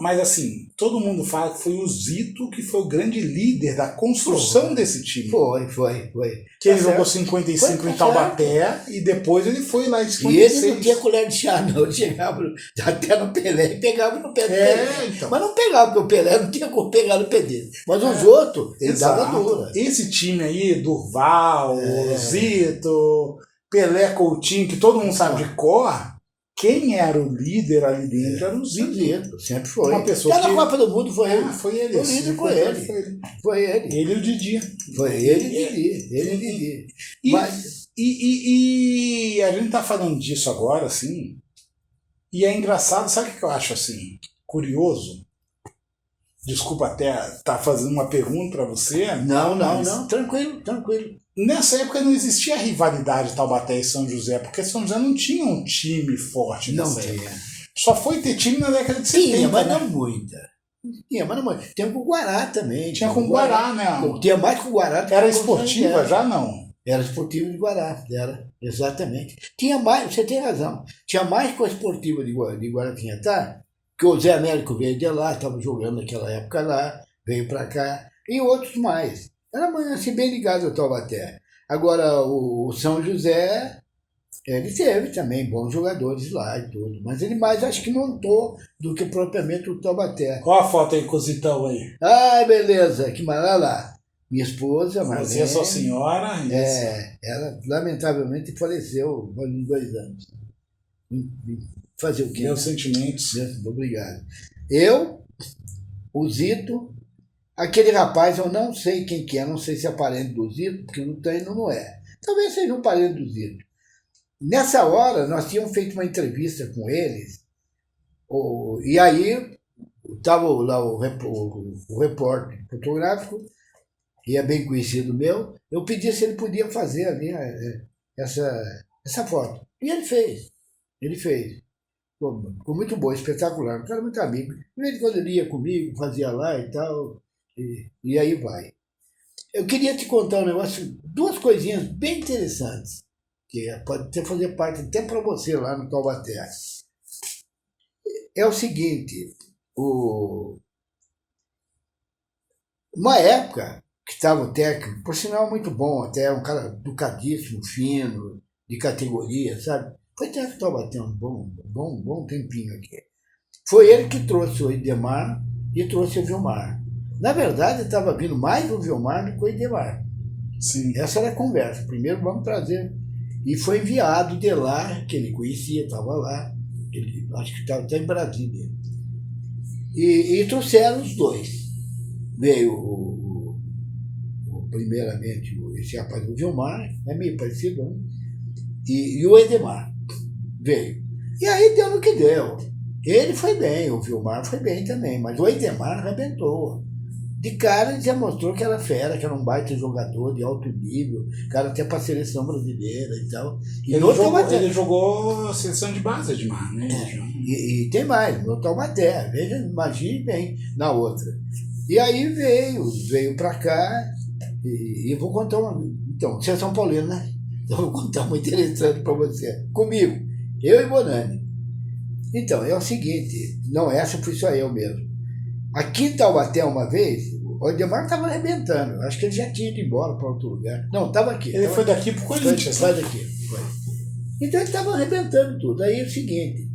Mas assim, todo mundo fala que foi o Zito que foi o grande líder da construção desse time. Foi. Que ele jogou 55 em Taubaté e depois ele foi lá em 56. E ele não tinha colher de chá, não. Ele chegava até no Pelé e pegava no pé do Pelé. Então. Mas não pegava, porque o Pelé não tinha como pegar no pé dele. Mas os outros, ele dava dura. Esse time aí, Durval, Zito, Pelé, Coutinho, que todo mundo sabe de cor, quem era o líder ali dentro era o Zito. Sempre foi. Uma pessoa até na Copa do Mundo foi ele. Foi ele. O líder foi ele. Foi ele. Ele e o Didi. Foi ele e Didi. E a gente tá falando disso agora, assim, e é engraçado, sabe o que eu acho, assim, curioso? Desculpa até estar fazendo uma pergunta para você. Não, tranquilo. Nessa época não existia rivalidade Taubaté e São José, porque São José não tinha um time forte nessa época. Só foi ter time na década de 70. Tinha, mas não muita. Tinha com o Guará também. Tinha com o Guará, né? Tinha mais com o Guará. Era esportiva já, não? Era esportiva de Guará, exatamente. Tinha mais, você tem razão, tinha mais com a esportiva de Guaratinguetá, que o Zé Américo veio de lá, estava jogando naquela época lá, veio para cá, e outros mais. Era assim, bem ligado ao Taubaté. Agora, o São José, ele teve também bons jogadores lá e tudo, mas ele mais acho que montou do que propriamente o Taubaté. Qual a foto aí, Cositão aí? Ai, beleza, que maravilha lá. Minha esposa, Marlene. Você é sua senhora? Ela lamentavelmente faleceu há 2 anos. Fazer o quê? Meus sentimentos. Obrigado. Eu, o Zito, aquele rapaz, eu não sei quem que é, não sei se é parente do Zito, porque não é. Talvez seja um parente do Zito. Nessa hora, nós tínhamos feito uma entrevista com eles, e aí estava lá o repórter fotográfico, e é bem conhecido meu, eu pedi se ele podia fazer ali essa foto. E ele fez. Ficou muito bom, espetacular. Um cara muito amigo. De vez em quando ele ia comigo, fazia lá e tal, e aí vai. Eu queria te contar um negócio, 2 coisinhas bem interessantes, que pode até fazer parte até para você lá no Taubaté. É o seguinte, uma época que estava o técnico, por sinal muito bom, até um cara educadíssimo, fino, de categoria, sabe? Foi técnico do Taubaté um bom tempinho aqui. Foi ele que trouxe o Idemar e trouxe o Vilmar. Na verdade, estava vindo mais o Vilmar do que o Idemar. Sim. Essa era a conversa. Primeiro vamos trazer. E foi enviado de lá, que ele conhecia, estava lá. Ele, acho que estava até em Brasília. E trouxeram os 2. Veio primeiramente esse rapaz, o Vilmar, é meio parecido, né? E o Edemar veio. E aí deu no que deu. Ele foi bem, o Vilmar foi bem também, mas o Edemar arrebentou. De cara ele já mostrou que era fera, que era um baita jogador de alto nível, cara até para a seleção brasileira e tal. E ele jogou a seleção de base, Edmar, né? E tem mais, no Taubaté, veja, imagine bem na outra. E aí veio para cá, e vou contar uma. Então, você é São Paulino, né? Então eu vou contar uma interessante para você. Comigo, eu e Bonani. Então, é o seguinte, não, essa fui só eu mesmo. Aqui em Taubaté, uma vez, o Edemar estava arrebentando. Acho que ele já tinha ido embora para outro lugar. Não, estava aqui. Ele foi daqui para o Corinthians. Foi daqui. Foi. Então ele estava arrebentando tudo. Aí é o seguinte,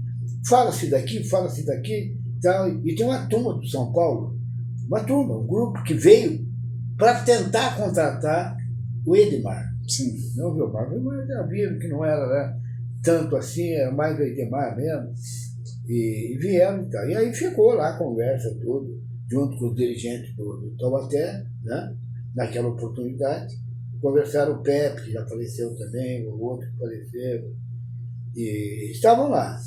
fala-se daqui, tal, e tem uma turma do São Paulo, um grupo que veio para tentar contratar o Edemar. Sim. Não, o Vilmar já viram que não era, né, tanto assim, era mais o Edemar mesmo. E vieram e tal. E aí ficou lá a conversa toda, junto com os dirigentes do Taubaté, né, naquela oportunidade. Conversaram o Pepe, que já faleceu também, o outro que faleceu. E estavam lá.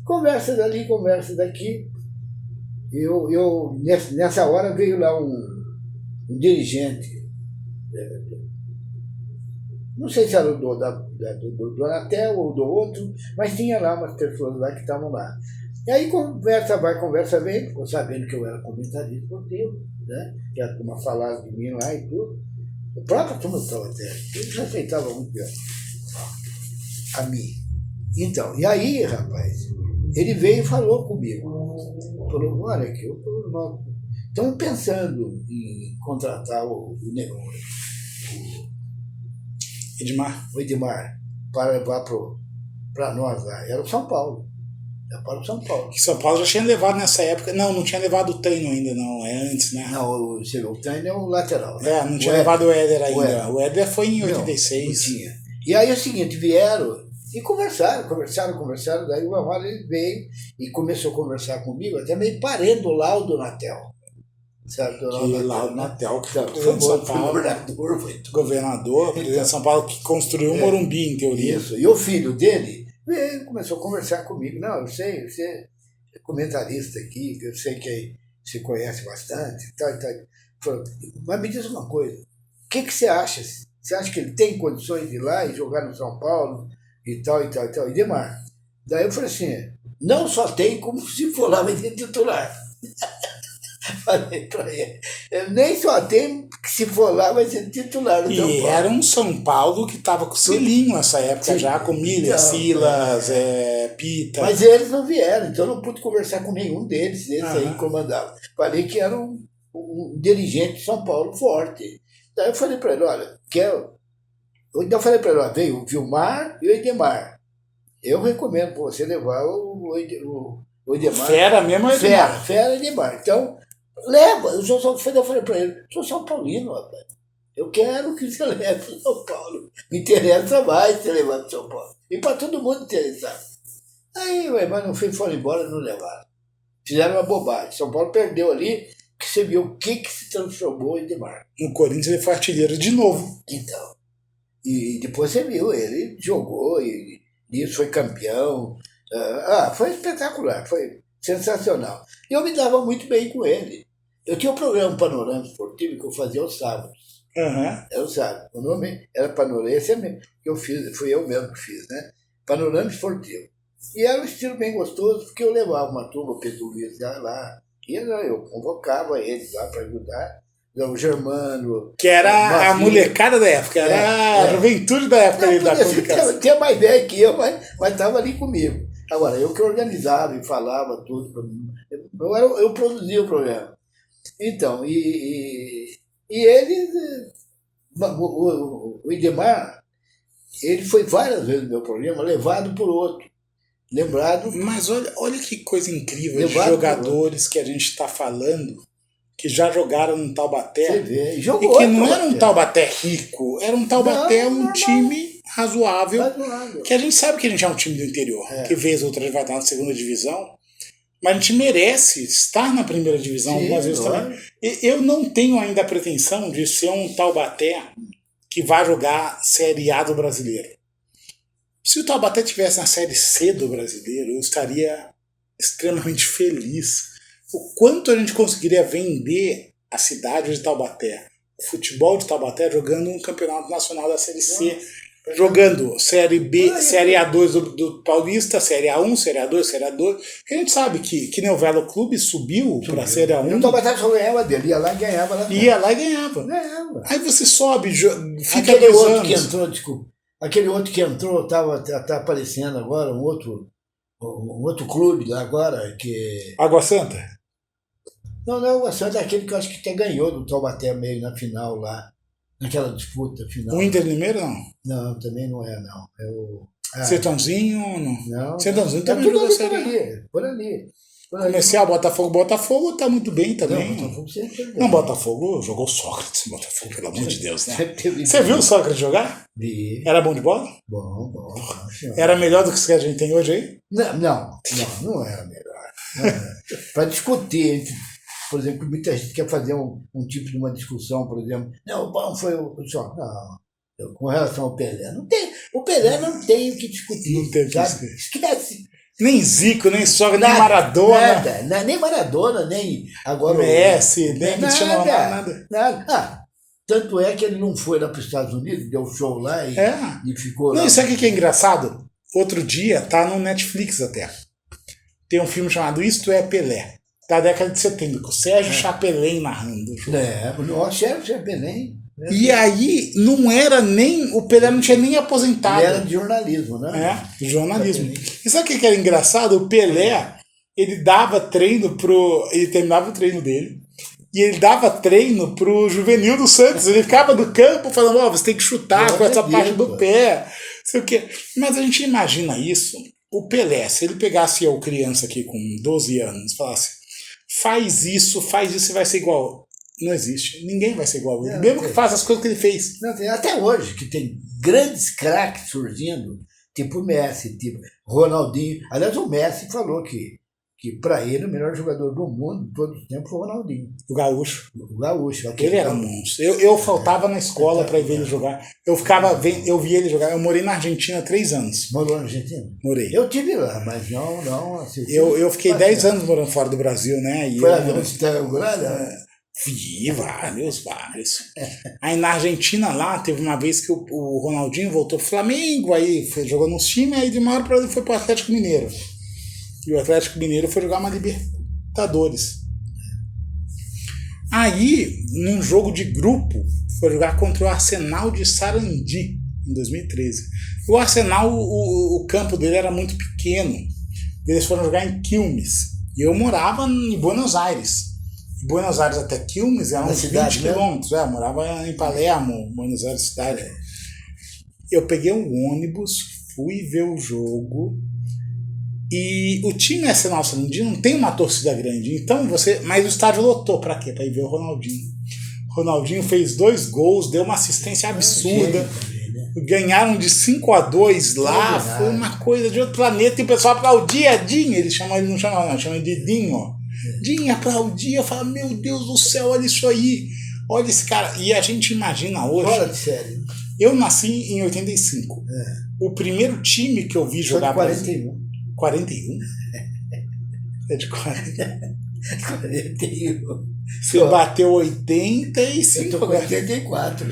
Conversa dali, conversa daqui. Nessa hora veio lá um dirigente, não sei se era do Anatel ou do outro, mas tinha lá umas pessoas lá que estavam lá. E aí conversa vai, conversa vem, ficou sabendo que eu era comentarista esportivo, né? Que a turma falava de mim lá e tudo. O próprio turma do Taubaté, eles respeitavam muito bem a mim. Então, e aí, rapaz, ele veio e falou comigo. falou, olha aqui, nós estamos pensando em contratar o Edmar para levar para nós lá. Era o São Paulo. Era para o São Paulo. Que São Paulo já tinha levado nessa época. Não tinha levado o Taino ainda, não. É antes, né? Não, o Taino é o lateral. Né? Não tinha levado o Éder ainda. O Éder foi em 86. Não tinha. E aí é o seguinte, vieram e conversaram. Daí uma hora ele veio e começou a conversar comigo, até meio parendo lá o Donatel. Sabe, Laudo Natel, que foi São Paulo, governador, presidente de São Paulo, que construiu um Morumbi, em teoria. Isso, e o filho dele começou a conversar comigo. Não, eu sei, você é comentarista aqui, eu sei que você conhece bastante, tal. Falou, mas me diz uma coisa, o que você acha? Você acha que ele tem condições de ir lá e jogar no São Paulo e tal, e demais? Daí eu falei assim, não só tem, como se for lá vai ser titular. Falei pra ele, nem só tem que se for lá vai ser titular do São Paulo. E era um São Paulo que estava com o Cilinho nessa época. Sim. Já com Miller, Silas, Pita. Mas eles não vieram, então eu não pude conversar com nenhum deles, aí comandavam. Falei que era um dirigente de São Paulo forte. Daí eu falei para ele, olha, eu falei para ele, olha, veio o Vilmar e o Edmar. Eu recomendo para você levar o Edmar. Fera mesmo é Edmar. Fera Edmar. Então, leva. Eu falei para ele, sou São Paulino, rapaz. Eu quero que você leve para São Paulo. Me interessa mais você levar para São Paulo. E para todo mundo interessar. Aí, mas não foram embora, não levaram. Fizeram uma bobagem. São Paulo perdeu ali, que você viu o que se transformou em Edmar. No Corinthians ele foi artilheiro de novo. Então. E depois você viu, ele jogou e isso foi campeão. Foi espetacular, foi sensacional. E eu me dava muito bem com ele. Eu tinha um programa Panorama Esportivo que eu fazia aos sábados. Era o sábado. O nome era Panorama, esse é mesmo que eu fiz, fui eu mesmo que fiz, né? Panorama Esportivo. E era um estilo bem gostoso, porque eu levava uma turma, o Pedro Luiz lá, e eu convocava eles lá para ajudar. O Germano. Que era a molecada da época, era a juventude da época da comunicação. Tinha mais velho que eu, mas estava ali comigo. Agora, eu que organizava e falava tudo. Eu produzia o programa. Então, e ele, o Edmar, ele foi várias vezes no meu programa, levado por outro. Lembrado. Mas olha que coisa incrível de jogadores que a gente está falando, que já jogaram no Taubaté. E que não era um Taubaté rico, era um Taubaté, um time razoável. Que a gente sabe que a gente é um time do interior, que vez ou outra vai estar na segunda divisão, mas a gente merece estar na primeira divisão algumas vezes também. Eu não tenho ainda a pretensão de ser um Taubaté que vai jogar Série A do Brasileiro. Se o Taubaté estivesse na Série C do Brasileiro, eu estaria extremamente feliz. O quanto a gente conseguiria vender a cidade de Taubaté, o futebol de Taubaté, jogando um campeonato nacional da Série C, jogando Série B, Série A2 do Paulista, Série A1, Série A2, Série A2. Porque a gente sabe que nem o Velo Clube subiu para a Série A1. O Taubaté só ganhava dele, ia lá e ganhava. Ia lá e ganhava. Aí você sobe, fica aquele outro anos. Que entrou, desculpa. Aquele outro que entrou, tá aparecendo agora, um outro clube lá agora, que... Água Santa? Não, Água Santa é aquele que eu acho que até ganhou do Taubaté meio na final lá, naquela disputa final. O Inter Limeira, não? Não, também não é, não. É o... Sertãozinho, não. Sertãozinho também tudo jogou ali, por ali. Comercial, Botafogo tá muito bem também. Não, Botafogo sempre bem. Não, Botafogo jogou Sócrates, Botafogo, pelo amor de Deus, né? Você viu o Sócrates jogar? Vi. Era bom de bola? Bom. Era melhor do que a gente tem hoje aí? Não era melhor. Para discutir, por exemplo, muita gente quer fazer um tipo de uma discussão, por exemplo, não, o bom foi o Sócrates. Não, com relação ao Pelé. O Pelé não tem o que discutir. Não tem o que discutir. Esquece. Nem Zico, nem Sócrates, nem Maradona. Nem Maradona, nem agora Messi, nem nada. Tanto é que ele não foi lá para os Estados Unidos, deu show lá e ficou lá. Não, isso aqui que é engraçado. Outro dia, tá no Netflix até. Tem um filme chamado Isto é Pelé, da década de 70, com o Sérgio Chapelin narrando. O Sérgio Chapelin. E aí, não era nem... O Pelé não tinha nem aposentado. Ele era de jornalismo, né? De jornalismo. E sabe o que era engraçado? O Pelé, ele dava treino ele terminava o treino dele e ele dava treino pro juvenil do Santos. Ele ficava no campo falando, você tem que chutar com essa parte do pé, sei o quê. Mas a gente imagina isso, o Pelé, se ele pegasse eu, criança aqui com 12 anos, falasse, faz isso e vai ser igual. Não existe, ninguém vai ser igual a ele, mesmo que faça as coisas que ele fez. Não, até hoje, que tem grandes craques surgindo, tipo Messi, tipo Ronaldinho. Aliás, o Messi falou que para ele o melhor jogador do mundo de todo o tempo foi o Ronaldinho. O Gaúcho. O Gaúcho. Ele era um monstro. Eu faltava na escola para ver ele jogar. Eu vi ele jogar. Eu morei na Argentina 3 anos. Morou na Argentina? Morei. Eu tive lá, mas não assisti. Eu fiquei 10 anos morando fora do Brasil, né? E foi lá no Estado Vi vários. Aí na Argentina lá, teve uma vez que o Ronaldinho voltou pro Flamengo, aí jogou nos times, aí de uma hora pra outra foi pro Atlético Mineiro. E o Atlético Mineiro foi jogar uma Libertadores. Aí, num jogo de grupo, foi jogar contra o Arsenal de Sarandi, em 2013. O Arsenal, o campo dele era muito pequeno. Eles foram jogar em Quilmes. E eu morava em Buenos Aires. De Buenos Aires até Quilmes eram uns 20 quilômetros. Eu morava em Palermo, Buenos Aires cidade. Eu peguei um ônibus, fui ver o jogo. E o time Arsenal Sarandi não tem uma torcida grande. Então mas o estádio lotou pra quê? Pra ir ver o Ronaldinho. O Ronaldinho fez 2 gols, deu uma assistência absurda. Ganharam de 5-2 lá. Foi uma coisa de outro planeta. E o pessoal aplaudia Dinho. Ele não chama de Dinho. Dinho aplaudia, fala, meu Deus do céu, olha isso aí, olha esse cara. E a gente imagina hoje. Fora de série. Eu nasci em 85. O primeiro time que eu vi jogar. 41. 41? É de 40. 41. Você bateu 85. Eu tô com 84.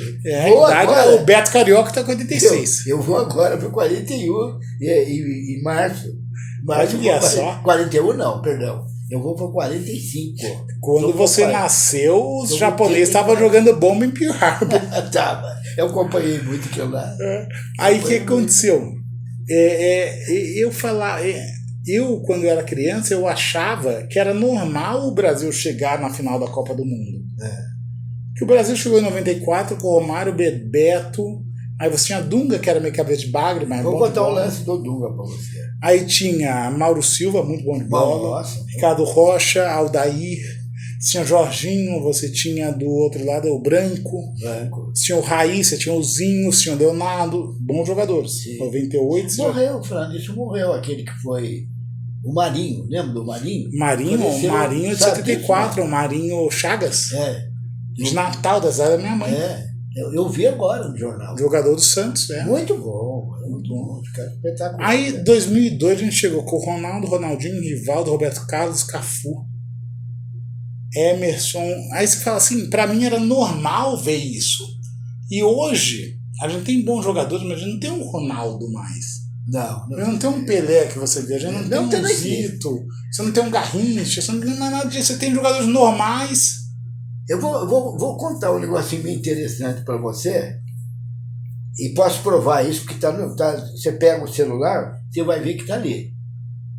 O Beto Carioca tá com 86. Eu vou agora para 41 em março. Olha só. 41 não, perdão. Eu vou para 45. Quando você nasceu, os japoneses estavam jogando bomba em Pearl Harbor. Tava. Eu acompanhei muito aquilo lá. Aí o que aconteceu? Eu, quando eu era criança, eu achava que era normal o Brasil chegar na final da Copa do Mundo. Que o Brasil chegou em 94 com o Romário, Bebeto. Aí você tinha Dunga, que era meio cabeça de bagre, mas vou contar o lance do Dunga pra você. Aí tinha Mauro Silva, muito bom de bola. Nossa. Ricardo Rocha, Aldair. Você tinha Jorginho, você tinha do outro lado o Branco. Você tinha o Raiz, você tinha o Zinho, você tinha o Leonardo. Bons jogadores. Sim. 98. Morreu, Francisco, morreu aquele que foi o Marinho. Lembra do Marinho? Marinho de 74, o Marinho Chagas. De Natal, das áreas da minha mãe. Eu vi agora no jornal. Jogador do Santos, Muito bom, muito bom. Espetacular. Aí, em 2002, a gente chegou com o Ronaldo, Ronaldinho, Rivaldo, Roberto Carlos, Cafu, Emerson. Aí você fala assim, pra mim era normal ver isso. E hoje, a gente tem bons jogadores, mas a gente não tem um Ronaldo mais. Não tem um Pelé que você vê, a gente não tem um Zito, você não tem um Garrincha, você não tem nada disso. Você tem jogadores normais. Eu vou contar um negocinho bem interessante para você e posso provar isso, porque você pega o celular, você vai ver que está ali,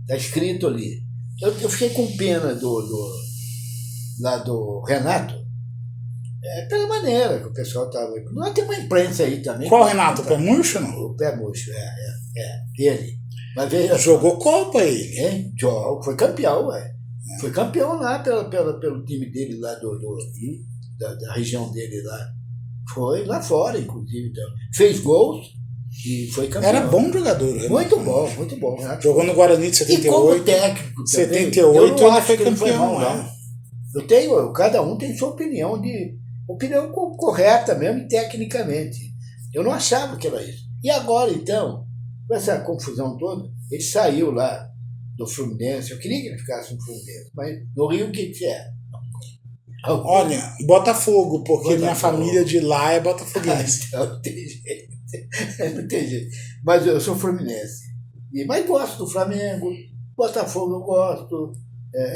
está escrito ali. Eu fiquei com pena lá do Renato, pela maneira que o pessoal estava. Não tem uma imprensa aí também. Qual Renato? O Pé Murcho, não? O Pé Murcho, ele. Mas veja, jogou Copa ele. Foi campeão, Foi campeão lá pelo time dele lá da região dele lá. Foi lá fora, inclusive. Então. Fez gols e foi campeão. Era bom jogador. Muito bom, muito bom. Jogou no Guarani de 78. E como técnico também, 78 ele foi campeão. Cada um tem sua opinião correta mesmo, tecnicamente. Eu não achava que era isso. E agora, então, com essa confusão toda, ele saiu lá do Fluminense. Eu queria que ele ficasse no Fluminense, mas no Rio o que é? Olha, Botafogo, porque minha família de lá é botafoguense. Então, não tem jeito. Não tem jeito. Mas eu sou fluminense. Mas gosto do Flamengo, Botafogo eu gosto.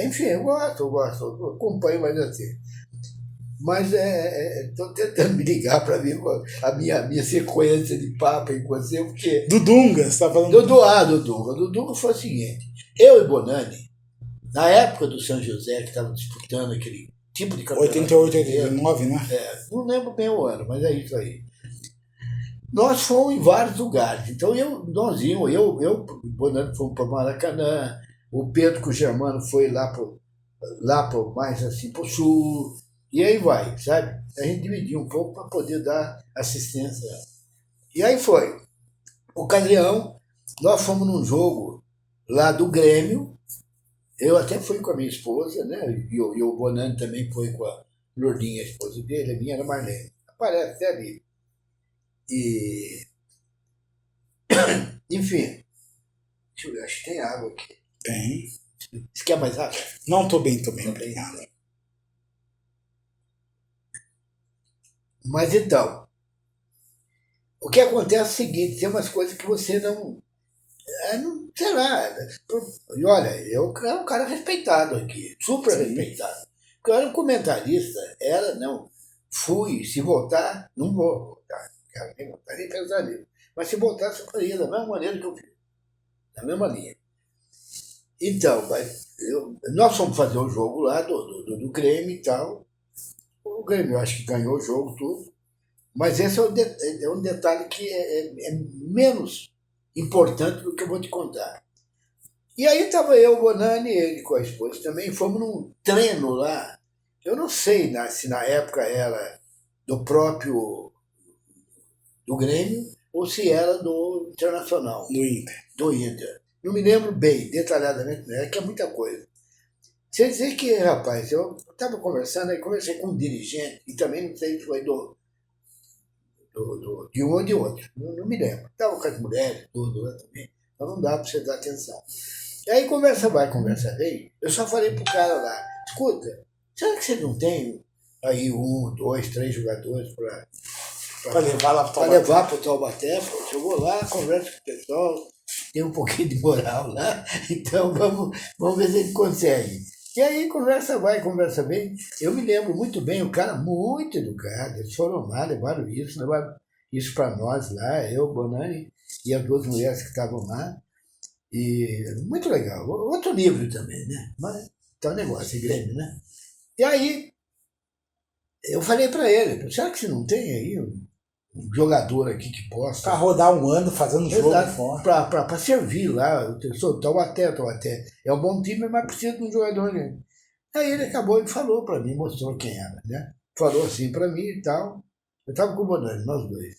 Enfim, eu acompanho mais assim. Mas estou tentando me ligar para ver a minha sequência de papo com você, porque... Do Dunga, você está falando? Do Dunga. Do Dunga foi o seguinte, eu e Bonani, Na época do São José, que estava disputando aquele tipo de campeonato. 88, 89, né? Não lembro bem o ano, mas é isso aí. Nós fomos em vários lugares. Então nós íamos, o Bonano fomos para Maracanã, o Pedro com o Germano foi lá pro mais assim para o sul, e aí vai, sabe? A gente dividia um pouco para poder dar assistência. E aí foi. Ocasião, nós fomos num jogo lá do Grêmio. Eu até fui com a minha esposa, né? E o Bonano também foi com a Lourdinha, a esposa dele, a minha era Marlene. Aparece até ali. E. Enfim. Deixa eu ver, acho que tem água aqui. Tem. Você quer mais água? Não, tô bem, obrigado. Mas então, o que acontece é o seguinte, tem umas coisas que você não sei lá. E olha, eu era um cara respeitado aqui, super respeitado. Porque eu era um comentarista, fui, se voltar, não vou voltar. Quero nem voltar, nem pensar nisso. Mas se voltar, eu faria da mesma maneira que eu fiz. Na mesma linha. Então, nós fomos fazer um jogo lá do Grêmio e tal. O Grêmio, eu acho que ganhou o jogo, tudo. Mas esse é um detalhe que é menos importante do que eu vou te contar. E aí estava eu, o Bonani, ele com a esposa também, fomos num treino lá. Eu não sei se na época era do próprio do Grêmio ou se era do Internacional. Do Inter. Não me lembro bem, detalhadamente, que é muita coisa. Você dizer que, rapaz, eu estava conversando, aí conversei com um dirigente, e também não sei se foi de um ou de outro, não me lembro. Estava com as mulheres, tudo lá também, então não dá para você dar atenção. E aí, conversa vai, conversa vem, eu só falei pro cara lá, escuta, será que você não tem aí 1, 2, 3 jogadores para levar lá para o Taubaté? Eu vou lá, converso com o pessoal, tem um pouquinho de moral lá, então vamos ver se ele consegue. E aí, conversa vai, conversa vem. Eu me lembro muito bem, o cara muito educado, eles foram lá, levaram isso para nós lá, eu, Bonani e as duas mulheres que estavam lá. E muito legal. Outro nível também, né? Mas tá um negócio, Grêmio, né? E aí, eu falei para ele, será que você não tem aí um jogador aqui que possa... Para rodar um ano fazendo jogo fora. Para servir lá, eu sou Taubaté. É um bom time, mas precisa de um jogador, né? Aí ele acabou e falou para mim, mostrou quem era, né? Falou assim para mim e tal. Eu estava com o Bonani, nós dois.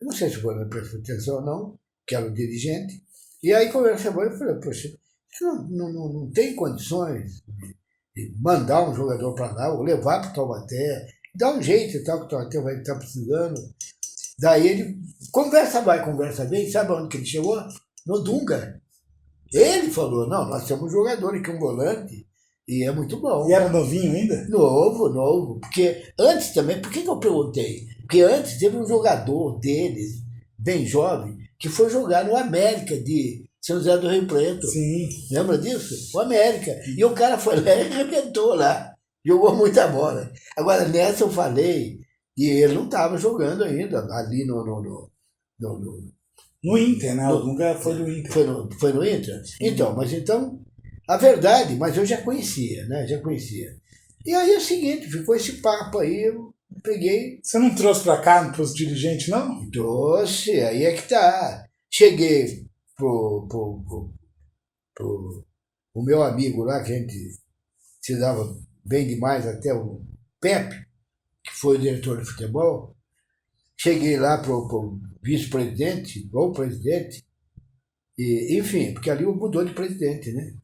Eu não sei se o Bonani prestou atenção ou não, que era o dirigente. E aí conversei com ele e falei, poxa, você não tem condições de mandar um jogador para lá, ou levar para o Taubaté, dá um jeito e tal, que o Taubaté vai estar precisando. Daí ele, conversa vai, conversa bem, sabe onde que ele chegou? No Dunga. Ele falou, não, nós temos um jogador aqui, um volante, e é muito bom. E era novinho ainda? Novo. Porque antes também, por que eu perguntei? Porque antes teve um jogador deles, bem jovem, que foi jogar no América de São José do Rio Preto. Sim. Lembra disso? O América. E o cara foi lá e arrebentou lá. Jogou muita bola. Agora, nessa eu falei, e ele não estava jogando ainda ali no Inter, né? O Dunga foi do Inter. Foi no Inter? Então, a verdade, mas eu já conhecia, né? Já conhecia. E aí é o seguinte, ficou esse papo aí, eu peguei... Você não trouxe para cá, para os dirigentes, não? Trouxe, aí é que tá. Cheguei pro o meu amigo lá, que a gente se dava bem demais, até o Pepe, que foi o diretor de futebol. Cheguei lá pro vice-presidente, ou presidente, e, enfim, porque ali mudou de presidente, né?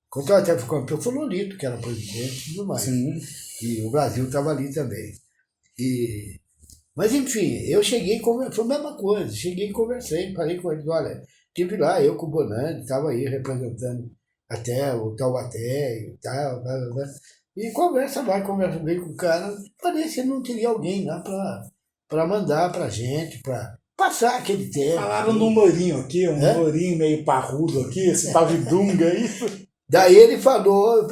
Quando ela até ficou campeão, foi o Lolito, que era presidente e tudo mais. Sim. E o Brasil estava ali também. Mas, enfim, eu cheguei, foi a mesma coisa. Cheguei e conversei, falei com eles, olha, estive lá, eu com o Bonani, estava aí representando até o Taubaté e tal. E conversa vai, conversa bem com o cara. Parece que não teria alguém lá para mandar para gente, para passar aquele tempo. Falaram num loirinho aqui, loirinho meio parrudo aqui, esse tal de Dunga aí. Daí ele falou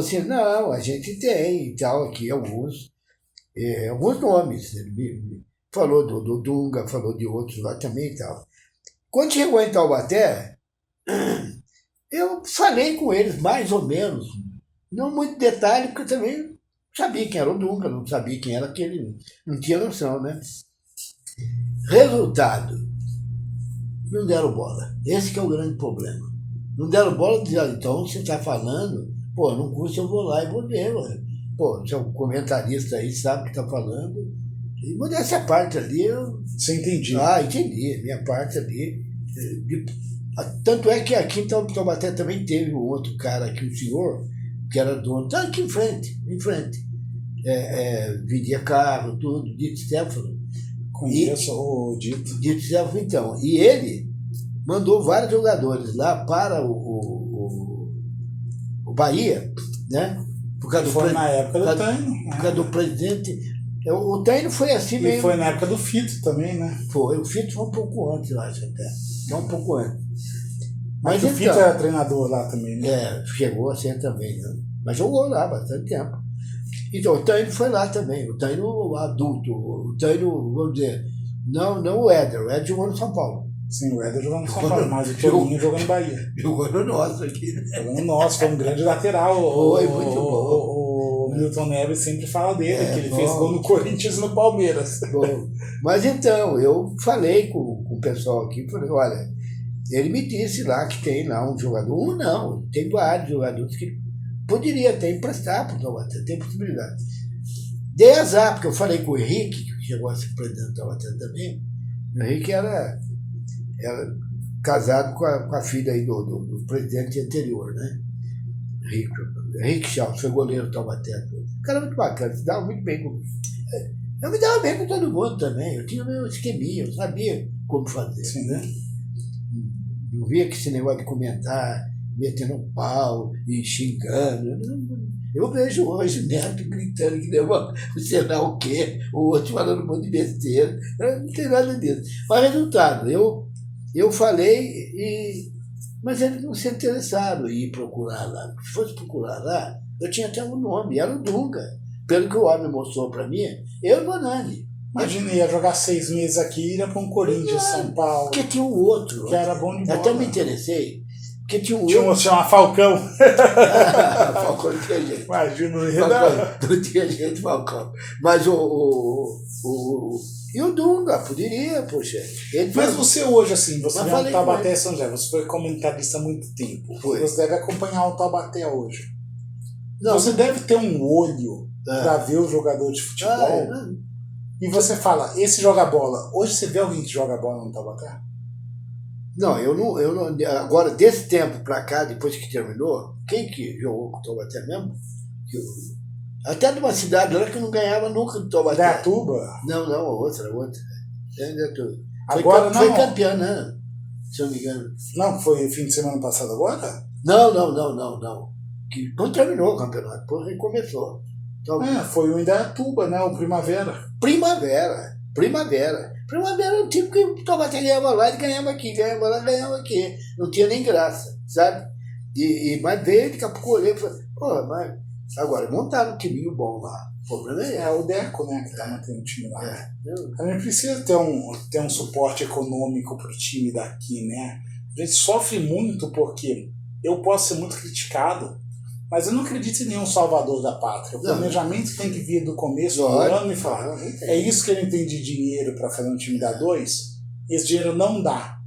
assim, não, a gente tem e tal, aqui alguns nomes. Ele falou do Dunga, falou de outros lá também e tal. Quando chegou em Taubaté, Eu falei com eles, mais ou menos. Não muito detalhe, porque eu também sabia quem era o Dunga, não sabia quem era aquele. Não tinha noção, né? Resultado, não deram bola. Esse que é o grande problema. Não deram bola, diziam, então você está falando, pô, não custa, eu vou lá e vou ver, ué. Pô, você é um comentarista aí, sabe o que está falando. E modéstia essa parte ali, eu... Você entendi. Entendi. Minha parte ali. Tanto é que aqui em Taubaté também teve um outro cara aqui, um senhor, que era dono, tá aqui em frente. Vendia carro, tudo, Dito Stefano. Conheço o Dito. Dito Stefano, então. E ele mandou vários jogadores lá para o Bahia, né? Por causa foi na época do Taino. Por causa do presidente. O Taino foi assim mesmo. E foi na época do Fito também, né? Foi. O Fito foi um pouco antes, eu acho até. Foi um pouco antes. Mas o Fito era treinador lá também, né? Chegou a ser também, né? Mas jogou lá bastante tempo. Então, o Taino foi lá também. O Taino adulto. O Taino, vamos dizer, não o Éder. O Éder jogou no São Paulo. Sim, o Éder jogou no São Paulo, mas o Toninho jogou no Bahia. Jogou no nosso aqui, né? Jogou no nosso, foi um grande lateral. Foi muito bom. O Milton Neves sempre fala dele, que ele fez gol no Corinthians e no Palmeiras. Bom, mas então, eu falei com o pessoal aqui, falei, olha, ele me disse lá que tem lá um jogador, não, tem vários jogadores que poderia até emprestar para o Taubaté, tem possibilidade. Dei azar, porque eu falei com o Henrique, que chegou a ser presidente do Taubaté também, o Henrique era casado com a filha aí do presidente anterior, né? Henrique Charles, foi goleiro do Taubaté. O cara muito bacana, se dava muito bem com... Eu me dava bem com todo mundo também, eu tinha meu esqueminha, eu sabia como fazer. Sim, né? Não via que esse negócio de comentar, metendo um pau e xingando. Eu vejo hoje o Neto gritando que levou sei lá o quê, o outro falando um monte de besteira. Não tem nada disso. Mas resultado, eu falei, mas eles não se interessaram em ir procurar lá. Se fosse procurar lá, eu tinha até um nome, era o Dunga. Pelo que o homem mostrou para mim, eu e o Bonani. Imagina, ia jogar 6 meses aqui e ia para um Corinthians, São Paulo. Porque tinha um outro. Que era bom de bola. Até me interessei. Porque tinha um outro. Tinha um chamado Falcão. Falcão não tinha jeito. Imagina, não tinha jeito, Falcão. Mas e o Dunga, poderia, poxa. Mas você hoje, assim, você vê o Taubaté e São José, você foi comentarista há muito tempo. Foi. Você deve acompanhar o Taubaté hoje. Não. Você deve ter um olho para ver o jogador de futebol. E você fala, esse joga bola. Hoje você vê alguém que joga bola no Taubaté? Não, eu não. Agora, desse tempo pra cá, depois que terminou, quem que jogou com o Taubaté mesmo? Até de uma cidade lá que não ganhava nunca do Taubaté. Dayatuba? Não, outra. Agora não. Foi campeã, né? Se eu não me engano. Não, foi fim de semana passado agora? Não. Que não terminou o campeonato, depois recomeçou. Então, foi o Indaiatuba, né? O Primavera. Primavera é um time que o Taubaté ganhava lá, ele ganhava aqui, ganhava lá, ganhava aqui. Não tinha nem graça, sabe? Mas veio, daqui a pouco olhei e falei, mas agora montaram um timinho bom lá. O problema é o Deco, né? Que tá mantendo o time lá. Também precisa ter um suporte econômico pro time daqui, né? A gente sofre muito porque eu posso ser muito criticado, mas eu não acredito em nenhum salvador da pátria. O planejamento tem que vir do começo do ano e falar, é isso que ele tem de dinheiro para fazer um time dar 2, esse dinheiro não dá.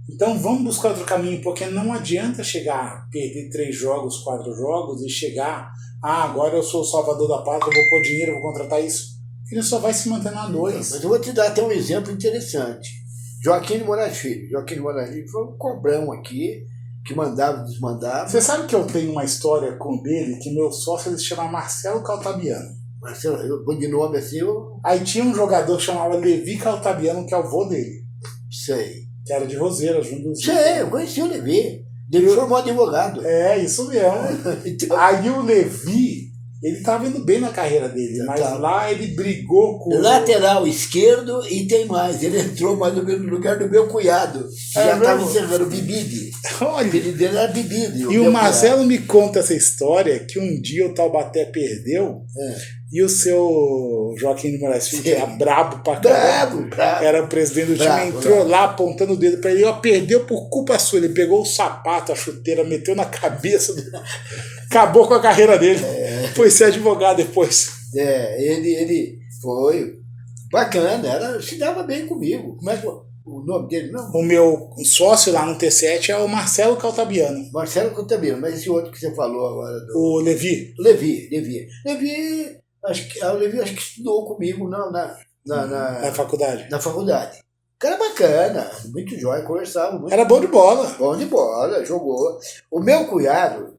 Então vamos buscar outro caminho, porque não adianta chegar, perder 3 jogos, 4 jogos e chegar, agora eu sou o salvador da pátria, eu vou pôr dinheiro, vou contratar isso. Ele só vai se manter na 2. Mas eu vou te dar até um exemplo interessante. Joaquim de Moraes Filho foi um cobrão aqui, que mandava, desmandava. Você sabe que eu tenho uma história com ele, que meu sócio ele se chama Marcelo Caltabiano. Marcelo, eu de nome assim, Aí tinha um jogador que chamava Levi Caltabiano, que é o vô dele. Sei. Que era de Roseira, junto dos... Sei, eu conheci o Levi. Ele formou advogado. Isso mesmo. Então... Aí o Levi, ele tava indo bem na carreira dele, mas lá ele brigou com... Lateral esquerdo e tem mais. Ele entrou mais ou menos no lugar do meu cunhado. Já estava encerrando o Bibide. Olha, o filho dele era Bibide. E o Marcelo me conta essa história, que um dia o Taubaté perdeu E o seu Joaquim de Moraes Filho, que era brabo pra caramba, Brabo. era o presidente do time, entrou lá apontando o dedo pra ele, ó, perdeu por culpa sua. Ele pegou o sapato, a chuteira, meteu na cabeça, acabou com a carreira dele. Foi ser advogado depois. Ele foi bacana, se dava bem comigo. Como é que o nome dele, não? O meu sócio lá no T7 é o Marcelo Caltabiano. Marcelo Contamino, mas esse outro que você falou agora. O Levi. Levi, acho que estudou comigo Na faculdade. na faculdade. Cara bacana, muito jóia, conversava muito. Era bom de bola. Bom de bola, jogou. O meu cunhado,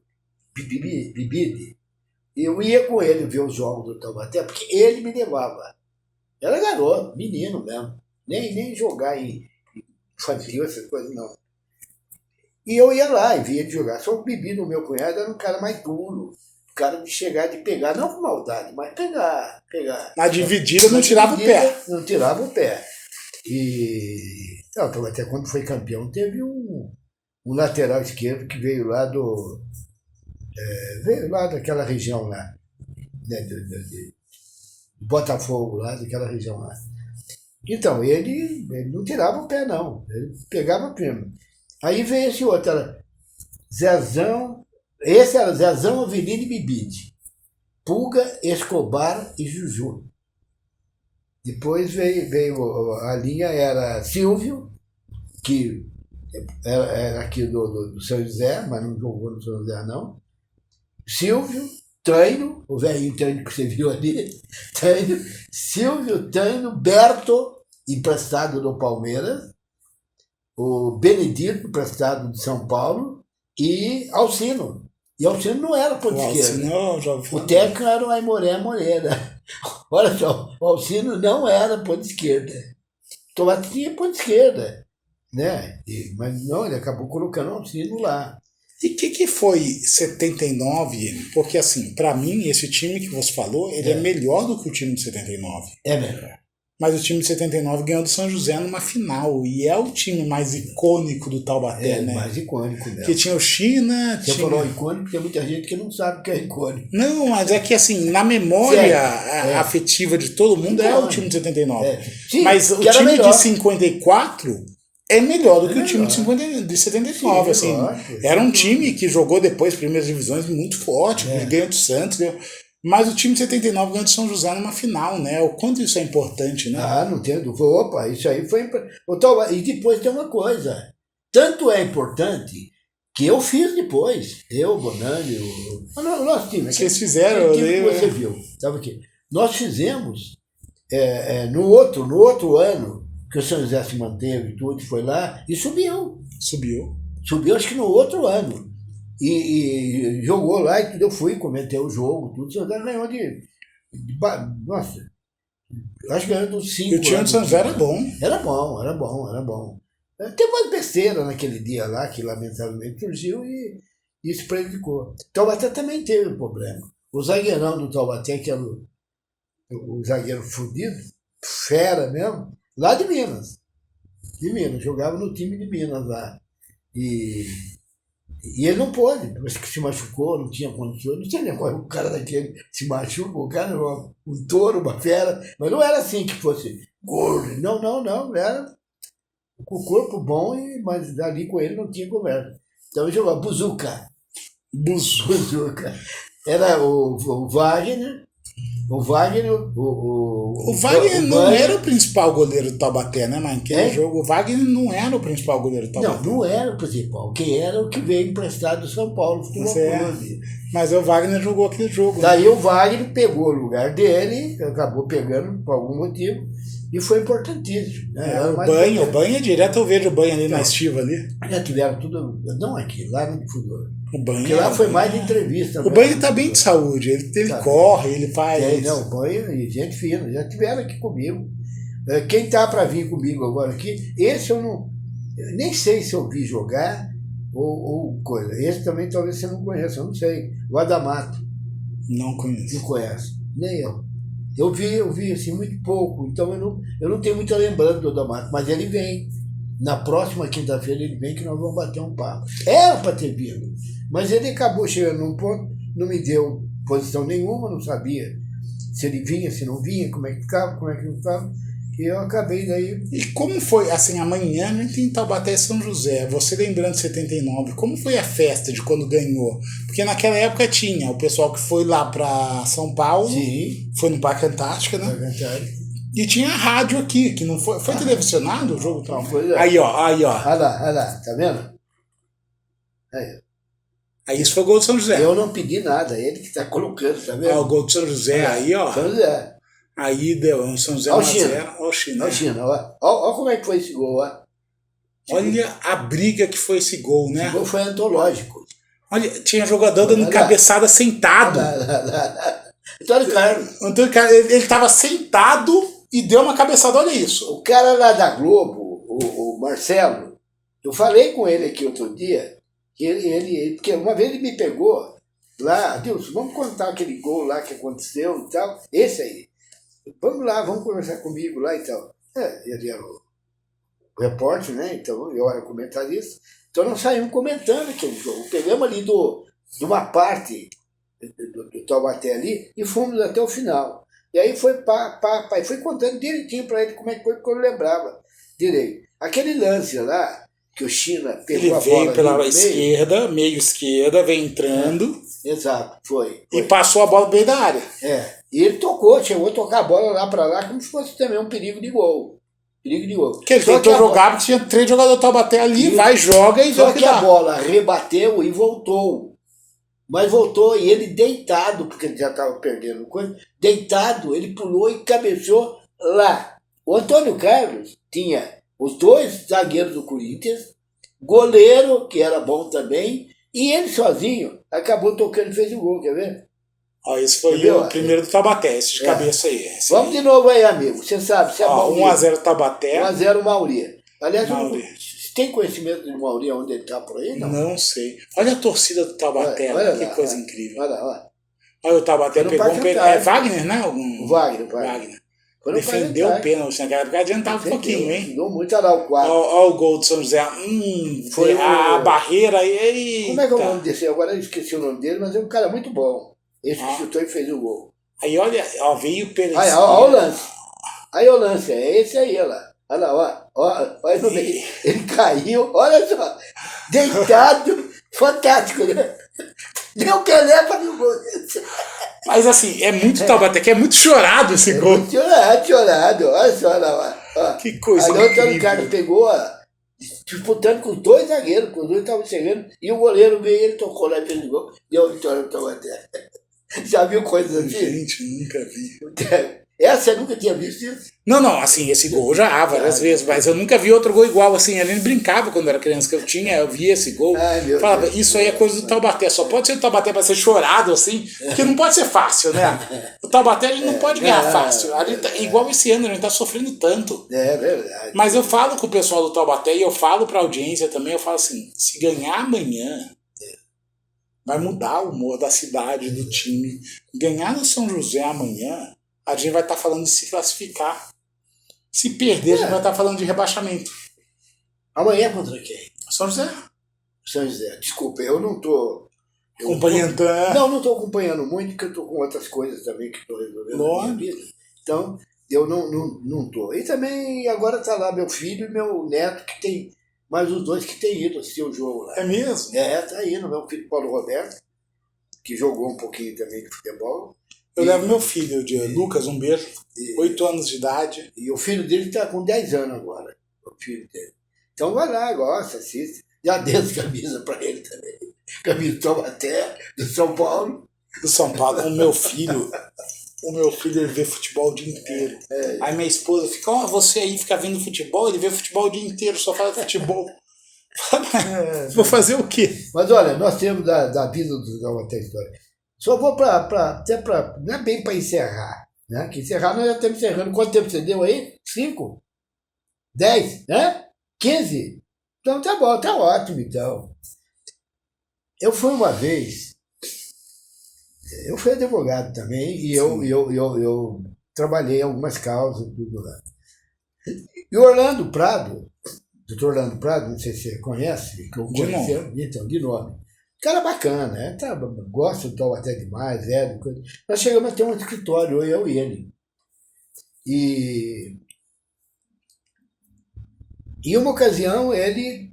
Bibide, eu ia com ele ver os jogos do Taubaté, porque ele me levava. Era garoto, menino mesmo. Nem jogar em infantil, essas coisas, não. E eu ia lá e via ele jogar. Só que o Bibi, o meu cunhado, era um cara mais duro. Um cara de chegar, de pegar, não com maldade, mas pegar. Na dividida não tirava o pé. Não tirava o pé. E não, até quando foi campeão, teve um lateral esquerdo que veio lá daquela região lá. Né, do Botafogo, lá daquela região lá. Então, ele não tirava o pé, não. Ele pegava primo. Aí veio esse outro, era Zezão. Esse era Zezão, Avenida e Bibide. Pulga, Escobar e Juju. Depois veio a linha, era Silvio, que era aqui do São José, mas não jogou no São José, não. Silvio, Taino, o velhinho Taino que você viu ali, Taino, Silvio, Taino, Berto, emprestado do Palmeiras, o Benedito, emprestado de São Paulo, e Alcino. E Alcino não era ponta esquerda. O técnico era o Aimoré Moreira. Olha só, o Alcino não era ponta esquerda. Tomate tinha ponta esquerda, né? Mas não, ele acabou colocando o Alcino lá. E o que foi 79? Porque, assim, pra mim, esse time que você falou, ele é melhor do que o time de 79. É melhor. Mas o time de 79 ganhou do São José numa final. E é o time mais icônico do Taubaté, né? Mais icônico mesmo. Que tinha o China... Você falou icônico, porque tem muita gente que não sabe o que é icônico. Não, mas é que, assim, na memória afetiva de todo mundo é o time de 79. Sim, mas o time de 54... é melhor do que o time de 79. Assim. Era um time que jogou depois primeiras divisões muito forte, ganhou do Santos, mas o time de 79 ganhou de São José numa final, né? O quanto isso é importante, né? Não tem dúvida. Opa, isso aí foi... E depois tem uma coisa. Tanto é importante que eu fiz depois. Eu, Bonani, o nosso time. Vocês fizeram, que você viu. Sabe o quê? Nós fizemos no outro ano, que o São José se manteve e tudo, foi lá e subiu. Subiu, acho que no outro ano. E jogou lá e tudo. Eu fui, comentei o jogo, tudo. O São José ganhou nossa, acho que ganhou dos 5. E o time do São José era bom. Era bom. Tem umas besteiras naquele dia lá que lamentavelmente surgiu e isso prejudicou. Taubaté também teve um problema. O zagueirão do Taubaté, que era o zagueiro fudido, fera mesmo, lá de Minas, jogava no time de Minas lá. E ele não pôde, porque se machucou, não tinha condições, não tinha nem como o cara daquele se machuca, o cara era um touro, uma fera, mas não era assim que fosse gordo, não, era com o corpo bom, mas ali com ele não tinha conversa. Então ele jogava Buzuca. Era o Wagner. O Wagner não era o principal goleiro do Taubaté, né, mas naquele jogo o Wagner não era o principal goleiro do Taubaté. Não era o principal. Quem era o que veio emprestado do São Paulo Futebol Clube. Mas o Wagner jogou aquele jogo. Daí o Wagner pegou o lugar dele, acabou pegando por algum motivo, e foi importantíssimo. Né? O banho direto eu vejo o banho ali na estiva ali. Já tiveram tudo, não aqui, lá no Difusor. O banho. Porque lá foi mais de entrevista. O banho está bem de saúde, ele corre, ele faz. O banho e gente fina, já tiveram aqui comigo. Quem tá para vir comigo agora aqui, esse eu nem sei se eu vi jogar ou coisa. Esse também talvez você não conheça, eu não sei. O Adamato. Não conheço. Não conhece, nem eu. Eu vi assim muito pouco, então eu não tenho muita lembrança do Adamato, mas ele vem. Na próxima quinta-feira ele vem que nós vamos bater um papo. Era para ter vindo, mas ele acabou chegando num ponto, não me deu posição nenhuma, não sabia. se ele vinha, se não vinha, como é que ficava, como é que não ficava. E eu acabei daí. E como foi, assim, amanhã a gente tem Taubaté e São José, você lembrando de 79, como foi a festa de quando ganhou? Porque naquela época tinha o pessoal que foi lá pra São Paulo, Sim. foi no Parque Antártica, né? E tinha a rádio aqui, que não foi. Foi televisionado o jogo? Não, foi. Aí, ó. Olha lá, tá vendo? Aí isso foi o gol do São José. Eu não pedi nada, ele que tá colocando, tá vendo? O gol do São José, aí, ó. São José. Aí deu um São José 1x0. Olha o China. Olha o China, ó como é que foi esse gol, ó. Olha a briga que foi esse gol, né? Esse gol foi antológico. Olha, tinha jogador dando cabeçada sentado. Antônio Carlos. Antônio Carlos, ele tava sentado e deu uma cabeçada, olha isso. O cara lá da Globo, o Marcelo, eu falei com ele aqui outro dia, que ele porque uma vez ele me pegou lá, Deus, vamos contar aquele gol lá que aconteceu e tal, esse aí. Vamos lá, vamos conversar comigo lá e tal. Ele era o repórter, né? Então eu era comentarista. Então nós saímos comentando aquele jogo. Pegamos ali de uma parte do Taubaté ali e fomos até o final. E aí foi e foi contando direitinho para ele como é que foi, porque eu lembrava direito. Aquele lance lá, que o China pegou ele a bola. Ele veio pela esquerda, meio esquerda, veio entrando. Exato, foi. E passou a bola bem da área. E ele chegou a tocar a bola lá para lá como se fosse também um perigo de gol. Perigo de gol. Que ele tentou jogar, porque tinha 3 jogadores do Taubaté ali, vai, joga e só que a bola rebateu e voltou. Mas voltou e ele deitado, porque ele já estava perdendo coisa, deitado, ele pulou e cabeceou lá. O Antônio Carlos tinha os 2 zagueiros do Corinthians, goleiro, que era bom também, e ele sozinho acabou tocando e fez o gol, quer ver? Ó, esse foi o primeiro do Taubaté, esse de cabeça aí. Vamos de novo aí, amigo. Você sabe, se é Mauri. 1x0 Taubaté. 1x0 Mauri. Aliás, você tem conhecimento de Mauri, onde ele está por aí? Não sei. Olha a torcida do Taubaté, olha que lá, coisa incrível. Olha o Taubaté pegou um pênalti. É Wagner, né? O Wagner. Defendeu o pênalti naquela época, adiantava um pouquinho, hein? Deu muito, olha lá o 4. Olha o gol do São José. Foi a barreira aí. Como é que é o nome desse? Agora eu esqueci o nome dele, mas é um cara muito bom. Esse que chutou e fez o gol. Aí olha, veio pelo. Olha o lance. Aí o lance, é esse aí, olha lá. Olha lá, olha no meio. Ele caiu, olha só. Deitado. Fantástico, né? Deu Pelé para o gol. Mas assim, é muito Taubaté, que é muito chorado esse gol. Muito chorado. Olha só, olha lá. Que coisa incrível. Aí o Antônio Carlos pegou, disputando com os 2 zagueiros, com os 2 estavam chegando, e o goleiro veio, ele tocou lá e fez o gol, deu a vitória no Taubaté. Já viu coisas assim? Gente, nunca vi. Essa eu nunca tinha visto isso. Não, assim, esse gol já várias vezes, mas eu nunca vi outro gol igual, assim, a gente brincava quando era criança, que eu via esse gol, falava, isso aí é coisa do Taubaté, só pode ser do Taubaté para ser chorado, assim, porque não pode ser fácil, né? O Taubaté, ele não pode ganhar fácil, igual esse ano, a gente tá sofrendo tanto. É verdade. Mas eu falo com o pessoal do Taubaté, e eu falo pra audiência também, eu falo assim, se ganhar amanhã, vai mudar o humor da cidade, do time. Ganhar no São José amanhã, a gente vai estar falando de se classificar. Se perder, a gente vai estar falando de rebaixamento. Amanhã contra quem? São José. São José. Desculpa, eu não estou acompanhando. Não estou acompanhando muito, porque eu estou com outras coisas também que estou resolvendo na minha vida. Então, eu não estou. E também agora está lá meu filho e meu neto, que tem mais os 2 que têm ido assistir o jogo lá. É mesmo? Está indo. Meu filho Paulo Roberto, que jogou um pouquinho também de futebol. Eu levo meu filho, Lucas, um beijo, 8 anos de idade. E o filho dele está com 10 anos agora, o filho dele. Então vai lá, gosta, assiste. Já dei as camisas para ele também. Camisa do Taubaté, do São Paulo. Do São Paulo. O meu filho ele vê futebol o dia inteiro. Aí minha esposa fica, você aí fica vendo futebol, ele vê futebol o dia inteiro, só fala futebol. Vou fazer o quê? Mas olha, nós temos da vida do Taubaté história. Só vou não é bem para encerrar, né? Que encerrar nós já estamos encerrando. Quanto tempo você deu aí? 5? 10? Né? 15? Então tá bom, tá ótimo então. Eu fui uma vez, eu fui advogado também, e eu trabalhei em algumas causas, tudo lá. E o Orlando Prado, doutor Orlando Prado, não sei se você conhece, que eu conheci, então, de nome. Cara bacana, gosta do Taubaté demais, coisa. Nós chegamos a ter um escritório, eu e ele. E em uma ocasião ele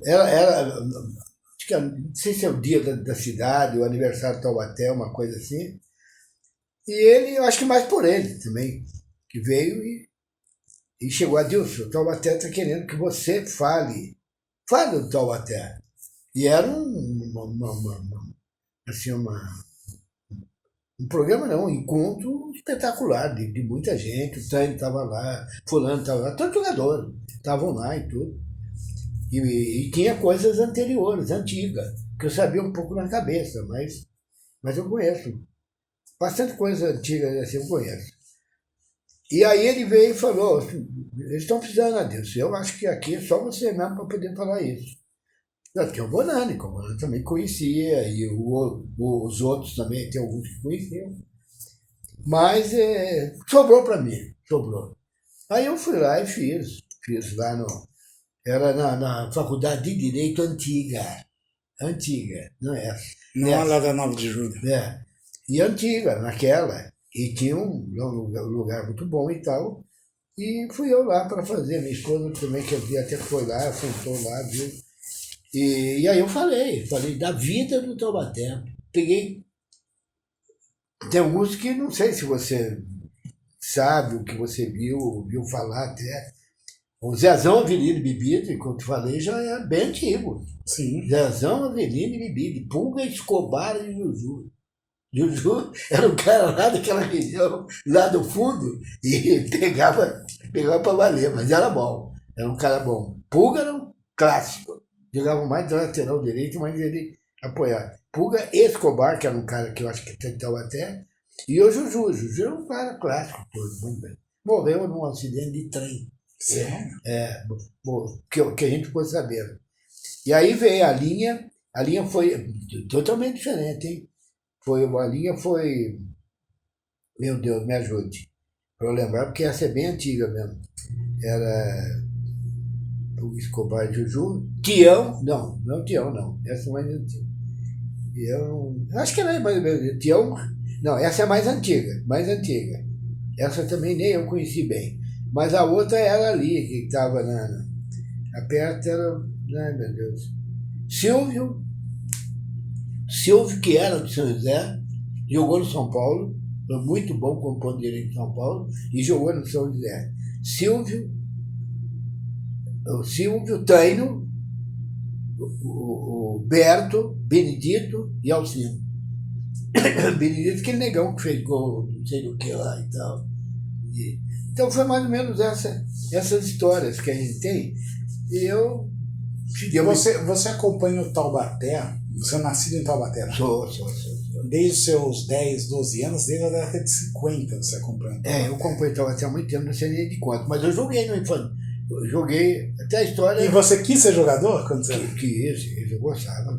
acho que não sei se é o dia da cidade, o aniversário do Taubaté, uma coisa assim. E ele, eu acho que mais por ele também, que veio e chegou a Dilson, o Taubaté está querendo que você fale do Taubaté. E era um programa, não, um encontro espetacular de muita gente. O Tânio estava lá, fulano estava lá, todos os jogadores estavam lá e tudo. E tinha coisas anteriores, antigas, que eu sabia um pouco na cabeça, mas eu conheço. Bastante coisa antiga assim eu conheço. E aí ele veio e falou, eles estão precisando disso. Eu acho que aqui é só você mesmo para poder falar isso. Tinha o Bonani, que o Bonani também conhecia, e os outros também, tem alguns que conheciam. Mas sobrou para mim, sobrou. Aí eu fui lá e fiz lá era na Faculdade de Direito antiga, não é essa. Não é lá da 9 de julho. E antiga, naquela, e tinha um lugar muito bom e tal. E fui eu lá para fazer, minha esposa também, que até foi lá, sentou lá, viu? E aí eu falei da vida do Taubaté. Peguei. Tem alguns que não sei se você sabe o que você viu falar até. O Zezão Avelino e Bebida, como eu falei, já é bem antigo. Sim. Zezão Avelino e Bebida, Pulga, Escobar e Juju. Juju era um cara lá daquela região, lá do fundo, e pegava para valer, mas era bom. Era um cara bom. Pulga era um clássico. Jogava mais de lateral direito, mas ele apoiava. Pulga e Escobar, que era um cara que eu acho que tentou até, e o Juju. O Juju era um cara clássico, muito bem. Morreu num acidente de trem. Sim. Que a gente ficou sabendo. E aí veio a linha foi totalmente diferente, hein? A linha foi, meu Deus, me ajude, para eu lembrar, porque essa é bem antiga mesmo. Era o Escobar e Juju, Tião, não Tião, não, essa é mais antiga. Tião, acho que era mais ou menos, Tião, não, essa é mais antiga. Essa também nem eu conheci bem. Mas a outra era ali, que estava perto, era, ai meu Deus, Silvio, que era do São José, jogou no São Paulo, foi muito bom como ponto direito em São Paulo, e jogou no São José. Silvio, Taino, o Berto, Benedito e Alcino. Benedito, aquele negão que fez gol, não sei do que lá e tal. Então foi mais ou menos essas histórias que a gente tem. E eu... Você acompanha o Taubaté? Você é nascido em Taubaté, né? Sou. Desde os seus 10, 12 anos, desde a década de 50 você acompanha o Taubaté. Eu acompanho o Taubaté há muito tempo, não sei nem de quanto, mas eu joguei no Infante. Eu joguei até a história... E você quis ser jogador? Quando você... Eu gostava,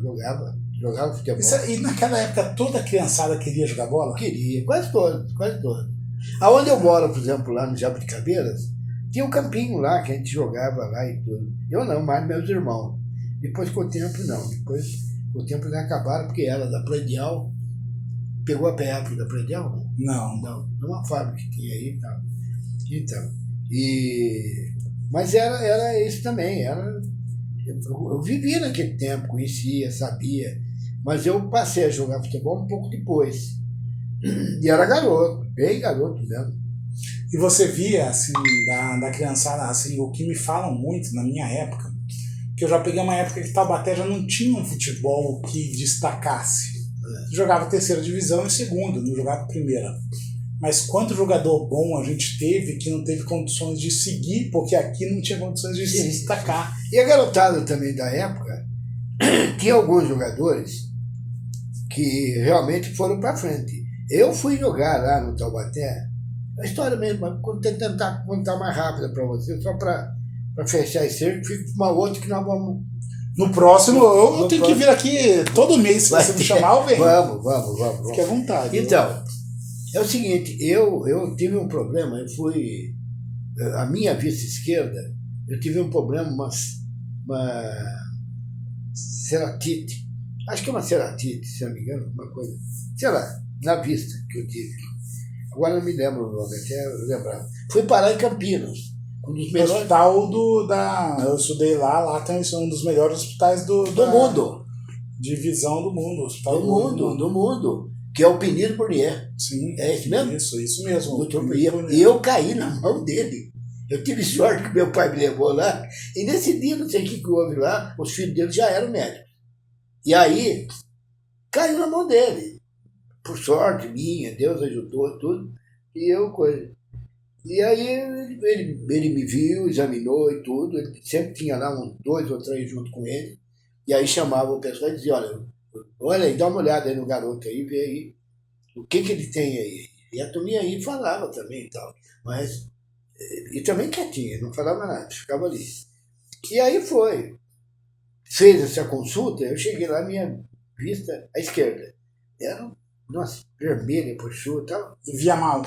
jogava futebol. E naquela época toda a criançada queria jogar bola? Queria, quase todos. Aonde eu moro, por exemplo, lá no Jabuticabeiras, tinha um campinho lá que a gente jogava lá e tudo. Eu não, mas meus irmãos. Depois com o tempo não. Depois com o tempo eles acabaram, porque ela da Predial, pegou a época da Predial? Não, uma fábrica que tinha aí e tal. Então, mas era isso também, eu vivia naquele tempo, conhecia, sabia, mas eu passei a jogar futebol um pouco depois. E era garoto, bem garoto mesmo. E você via, assim, da criançada, assim, o que me falam muito na minha época, que eu já peguei uma época que Taubaté já não tinha um futebol que destacasse. Jogava terceira divisão e segunda, não jogava primeira. Mas quanto jogador bom a gente teve que não teve condições de seguir, porque aqui não tinha condições de se destacar. E a garotada também da época, tinha alguns jogadores que realmente foram para frente. Eu fui jogar lá no Taubaté, a história mesmo, vou tentar contar mais rápida para você, só para fechar esse cerco, fica uma outra que nós vamos... No próximo, eu tenho que vir aqui todo mês, se você me chamar, eu venho. Vamos. Fique à vontade. Então, é o seguinte, eu tive um problema, a minha vista esquerda, eu tive um problema, uma ceratite, acho que é uma ceratite, se não me engano, uma coisa, sei lá, na vista que eu tive. Agora não me lembro o nome, até eu lembrava. Fui parar em Campinas, um dos melhores... Hospital eu estudei lá tem um dos melhores hospitais do mundo. Divisão do mundo. Hospital do mundo, que é o Penedo Burnier. Sim. É isso mesmo? Isso mesmo. Doutor Burnier. E eu caí na mão dele. Eu tive sorte que meu pai me levou lá, e nesse dia, não sei o que houve lá, os filhos dele já eram médicos. E aí, caiu na mão dele. Por sorte minha, Deus ajudou, tudo. E eu, coisa. E aí, ele me viu, examinou e tudo. Ele sempre tinha lá uns 2 ou 3 junto com ele. E aí chamava o pessoal e dizia, olha aí, dá uma olhada aí no garoto aí, vê aí o que ele tem aí. E a turminha aí falava também e tal. Mas, e também quietinha, não falava nada, ficava ali. E aí foi. Fez essa consulta, eu cheguei lá, minha vista à esquerda. Era, nossa, vermelha, puxou e tal. E via mal.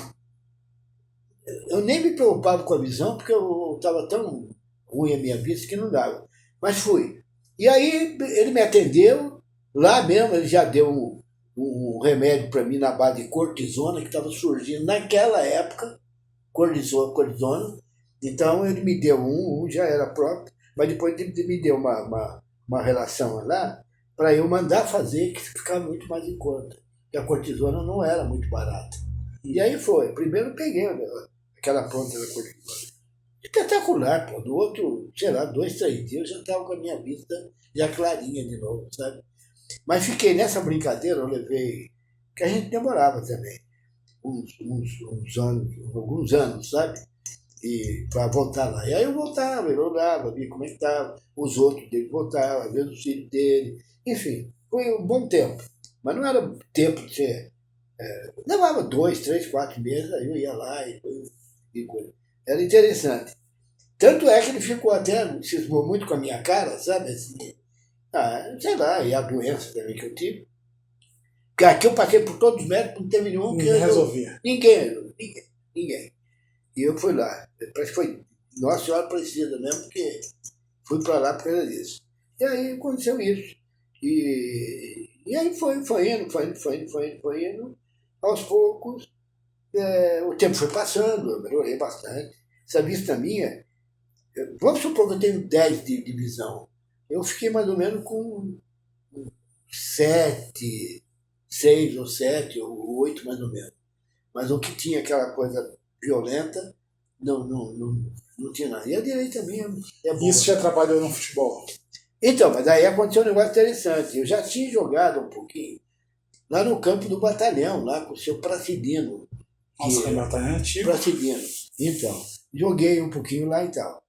Eu nem me preocupava com a visão, porque eu estava tão ruim a minha vista que não dava. Mas fui. E aí ele me atendeu, lá mesmo ele já deu um remédio para mim na base de cortisona, que estava surgindo naquela época, cortisona. Então ele me deu um já era próprio, mas depois ele me deu uma relação lá para eu mandar fazer, que ficava muito mais em conta. Porque a cortisona não era muito barata. E aí foi. Primeiro eu peguei aquela ponta da cortisona. Espetacular, pô. Do outro, sei lá, 2, 3 dias eu já estava com a minha vista já clarinha de novo, sabe? Mas fiquei nessa brincadeira, eu levei, que a gente demorava também, uns anos, alguns anos, sabe? E para voltar lá. E aí eu voltava, ele olhava, via como é que estava, os outros dele voltavam, às vezes o filho dele, enfim, foi um bom tempo. Mas não era tempo de ser. Levava 2, 3, 4 meses, aí eu ia lá e coisa. Era interessante. Tanto é que ele ficou até, cismou muito com a minha cara, sabe? Assim, sei lá, e a doença também que eu tive. Porque aqui eu passei por todos os médicos, não teve nenhum que resolvia. Ninguém. E eu fui lá. Parece que foi Nossa Senhora Aparecida mesmo, porque fui para lá por causa disso. E aí aconteceu isso. E aí foi indo. Aos poucos, o tempo foi passando, eu melhorei bastante. Essa vista minha, vamos supor que eu tenho 10 de visão. Eu fiquei mais ou menos com 7, 6 ou 7 ou 8 mais ou menos. Mas o que tinha aquela coisa violenta, não tinha nada. E a direita minha é boa. Isso já trabalhou no futebol? Então, mas aí aconteceu um negócio interessante. Eu já tinha jogado um pouquinho lá no campo do Batalhão, lá com o seu Pracidino. Nossa, que Batalhão antigo. Pracidino. Então, joguei um pouquinho lá e tal.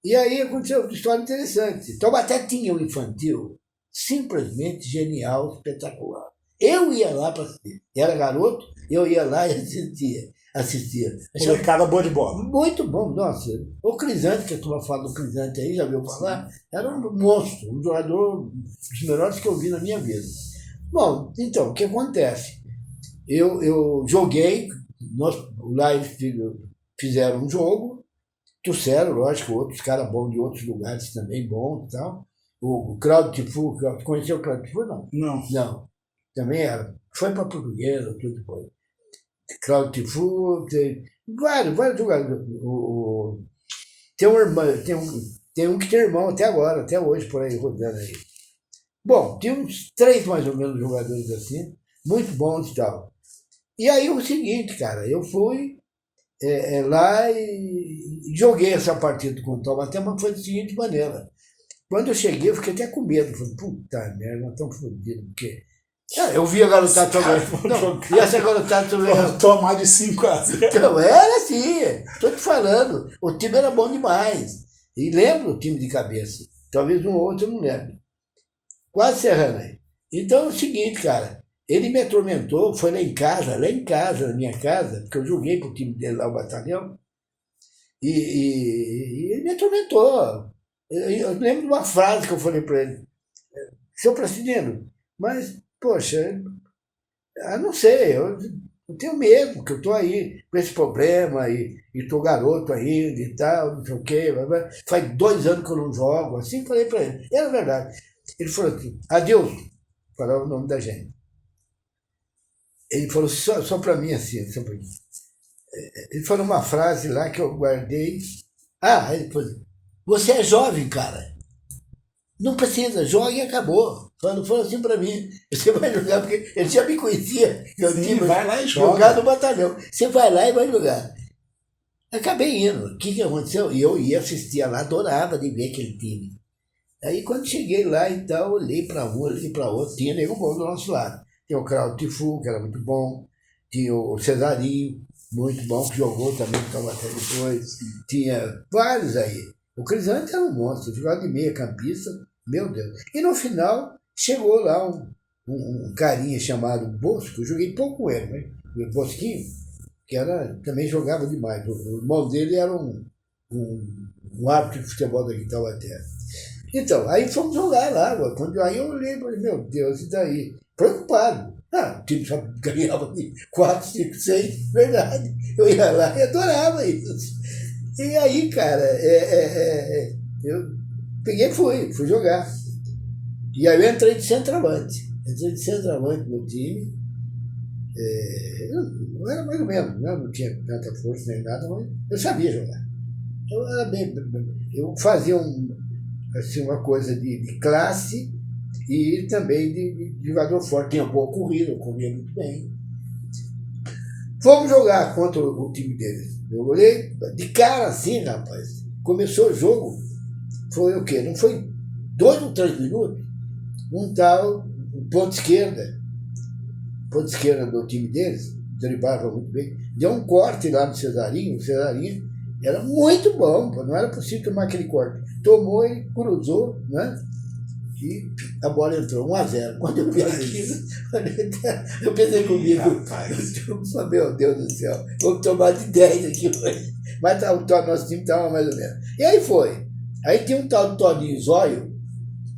E aí aconteceu uma história interessante. Taubaté tinha um infantil simplesmente genial, espetacular. Eu ia lá para assistir. Era garoto, eu ia lá e assistia. Molecada boa de bola. Muito bom, nossa. O Crisante, que a turma fala do Crisante aí, já viu falar? Era um monstro, um jogador dos melhores que eu vi na minha vida. Bom, então, o que acontece? Eu joguei, lá eles fizeram um jogo, trouxeram, lógico, outros caras bons de outros lugares também, bons e tal. O Claudio Tifu, conheceu o Claudio Tifu, não? Não, também era. Foi para Portuguesa, tudo depois. Claudio Tifu, tem vários jogadores. Tem um que tem irmão até agora, até hoje, por aí, rodando aí. Bom, tinha uns 3 mais ou menos jogadores assim, muito bons e tal. E aí o seguinte, cara, eu fui lá e joguei essa partida com o Taubaté, mas foi da seguinte maneira. Quando eu cheguei, eu fiquei até com medo. Falei, puta merda, nós estamos fodidos, porque... eu vi a garotada também. E essa garotada também. Tomar de 5-0. Então, era assim, estou te falando. O time era bom demais. E lembro o time de cabeça. Talvez um ou outro eu não lembro. Quase serrando aí. Então é o seguinte, cara. Ele me atormentou, foi lá em casa, na minha casa, porque eu joguei pro time dele lá, o Batalhão. E ele me atormentou. Eu lembro de uma frase que eu falei para ele. Seu Pracidino, mas, poxa, eu não sei, eu tenho medo, porque eu estou aí com esse problema e estou garoto ainda e tal, não sei o quê. Faz 2 anos que eu não jogo, assim falei para ele. Era verdade. Ele falou assim, Adilson, falava o nome da gente. Ele falou só para mim assim, só pra mim. Ele falou uma frase lá que eu guardei. Ele falou, você é jovem, cara. Não precisa, joga e acabou. Falou assim para mim, você vai jogar, porque ele já me conhecia. Sim, vai lá e joga. Jogar no batalhão. Você vai lá e vai jogar. Acabei indo. O que aconteceu? E eu ia assistir lá, adorava de ver aquele time. Aí quando cheguei lá e tal, olhei para um, olhei para outro, tinha nego bom do nosso lado. Tinha o Claudio Tifu, que era muito bom. Tinha o Cesarinho, muito bom, que jogou também no Taubaté depois. Tinha vários aí. O Crisante era um monstro, jogava de meia campista, meu Deus. E no final, chegou lá um carinha chamado Bosco, eu joguei pouco com ele, né? O Bosquinho, que também jogava demais. O irmão dele era um árbitro de futebol daqui de Taubaté. Então, aí fomos jogar lá. Aí eu olhei e falei, meu Deus, e daí? Preocupado. O time só ganhava de 4, 5, 6, verdade. Eu ia lá e adorava isso. E aí, cara, eu peguei e fui jogar. E aí eu entrei de centroavante. Entrei de centroavante no time. Eu era mais ou menos, não tinha tanta força nem nada, mas eu sabia jogar. Eu fazia uma coisa de classe e também de jogador forte. Tinha boa corrida, eu corria muito bem. Fomos jogar contra o time deles. Eu olhei de cara assim, rapaz. Começou o jogo, foi o quê? Não foi 2 ou 3 minutos? Um tal, ponta esquerda do time deles, driblava muito bem, deu um corte lá no Cesarinho, o Cesarinho era muito bom, não era possível tomar aquele corte. Tomou e cruzou, né? E a bola entrou, 1-0. Quando eu vi aquilo, eu pensei comigo, meu Deus do céu, vou tomar de 10 aqui hoje. Mas o nosso time estava mais ou menos. E aí foi. Aí tinha um tal de Toninho Zóio,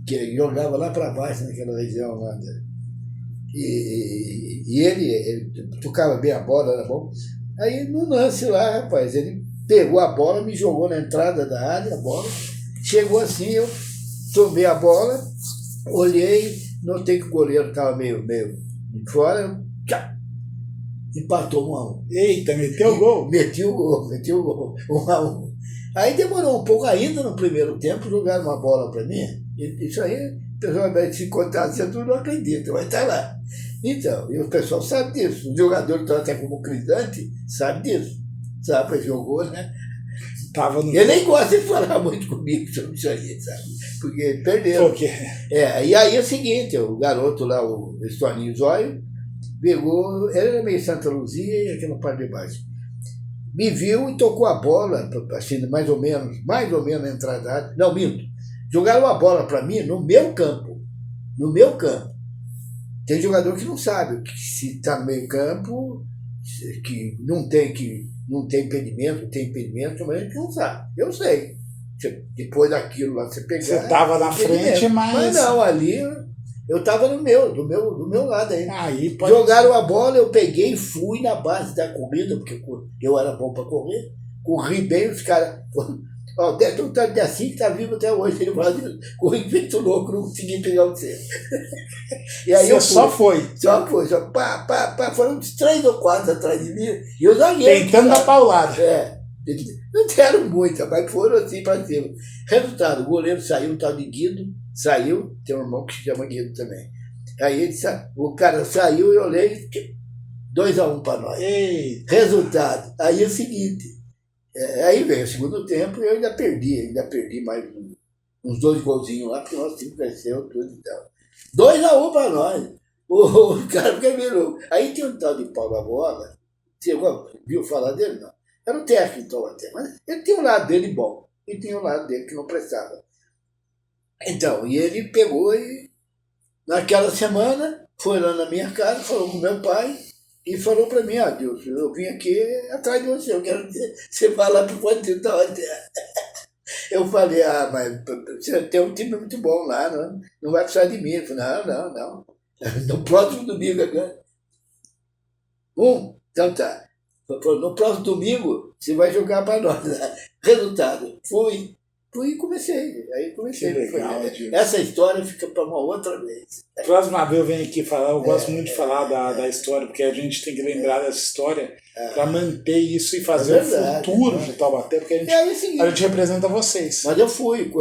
que jogava lá para baixo, naquela região lá. E ele tocava bem a bola, era bom. Aí no lance lá, rapaz, ele pegou a bola, me jogou na entrada da área, a bola. Chegou assim, eu tomei a bola, olhei, notei que o goleiro estava meio de fora, empatou 1-1. Eita, meteu o gol? Meti o gol, 1-1. Aí demorou um pouco ainda no primeiro tempo, jogaram uma bola para mim. Isso aí, o pessoal vai se contar, você não acredita, vai estar lá. Então, e o pessoal sabe disso. O jogador que está até como Crisante sabe disso. Sabe, jogou, né? Ele nem gosta de falar muito comigo sobre isso aí, sabe? Porque perdeu. Por quê? E aí é o seguinte, o garoto lá, o Toninho Zóio, pegou, ele era meio Santa Luzia e aquela parte de baixo. Me viu e tocou a bola, assim, mais ou menos na entrada da área. Não, minto. Jogaram a bola para mim no meu campo. No meu campo. Tem jogador que não sabe que se está no meio campo, que não tem impedimento, mas ele não sabe. Eu sei. Depois daquilo lá, você pegar... Você estava na frente, mas não, ali eu estava do meu lado aí. Jogaram a bola, eu peguei e fui na base da corrida, porque eu era bom para correr. Corri bem, os caras... Tem um tanto de assim que está vivo até hoje. Ele falou, corri feito louco, não consegui pegar você. E aí Só foi. Foram uns 3 ou 4 atrás de mim. E eu zagueiro. Tentando dar paulada. Não deram muita, mas foram assim para cima. Resultado, o goleiro saiu, o tal de Guido, saiu, tem um irmão que se chama Guido também. Aí o cara saiu e eu olhei, 2-1 para nós. Ei. Resultado, aí é o seguinte... Aí veio o segundo tempo e eu ainda perdi mais uns 2 golzinhos lá, porque o nosso time cresceu tudo e tal. 2-1 para nós. O cara fica meio. Aí tinha um tal de Paulo Abola, você viu falar dele? Não. Era um técnico até, mas ele tinha um lado dele bom e tinha um lado dele que não prestava. Então, e ele pegou e naquela semana foi lá na minha casa, falou com meu pai, e falou para mim, Deus, eu vim aqui atrás de você, eu quero que você vá lá para o Pontinho da Terra. Eu falei, mas você tem um time muito bom lá, não vai precisar de mim. Eu falei, não. No próximo domingo agora. Então tá. No próximo domingo você vai jogar para nós. Resultado, fui, Fui e comecei. Aí comecei. Que legal, essa história fica para uma outra vez. Próxima vez eu venho aqui falar, eu gosto muito de falar da história, porque a gente tem que lembrar dessa história para manter isso e fazer o futuro de Taubaté, porque a gente representa vocês. Mas eu fui,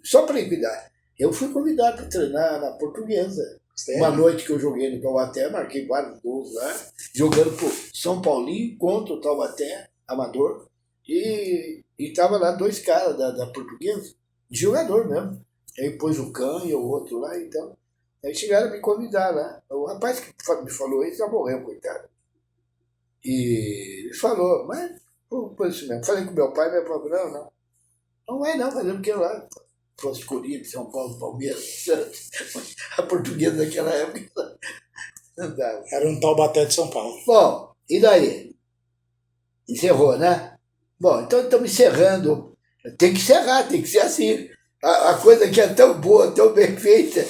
só para cuidar, eu fui convidado para treinar na Portuguesa. Sério? Uma noite que eu joguei no Taubaté, marquei vários gols lá, jogando por São Paulinho contra o Taubaté, amador, e tava lá 2 caras da Portuguesa, de jogador mesmo. Aí pôs o Cão e o outro lá, então. Aí chegaram a me convidar lá. O rapaz que me falou isso já morreu, coitado. E ele falou, mas por isso mesmo. Falei com meu pai, meu pai falou, não vai não, fazendo o que lá? Fosse Corinthians, São Paulo, Palmeiras, Santos. A Portuguesa naquela época não dava. Era um Taubaté de São Paulo. Bom, e daí? Encerrou, né? Bom, então estamos encerrando. Tem que encerrar, tem que ser assim. A coisa que é tão boa, tão bem feita,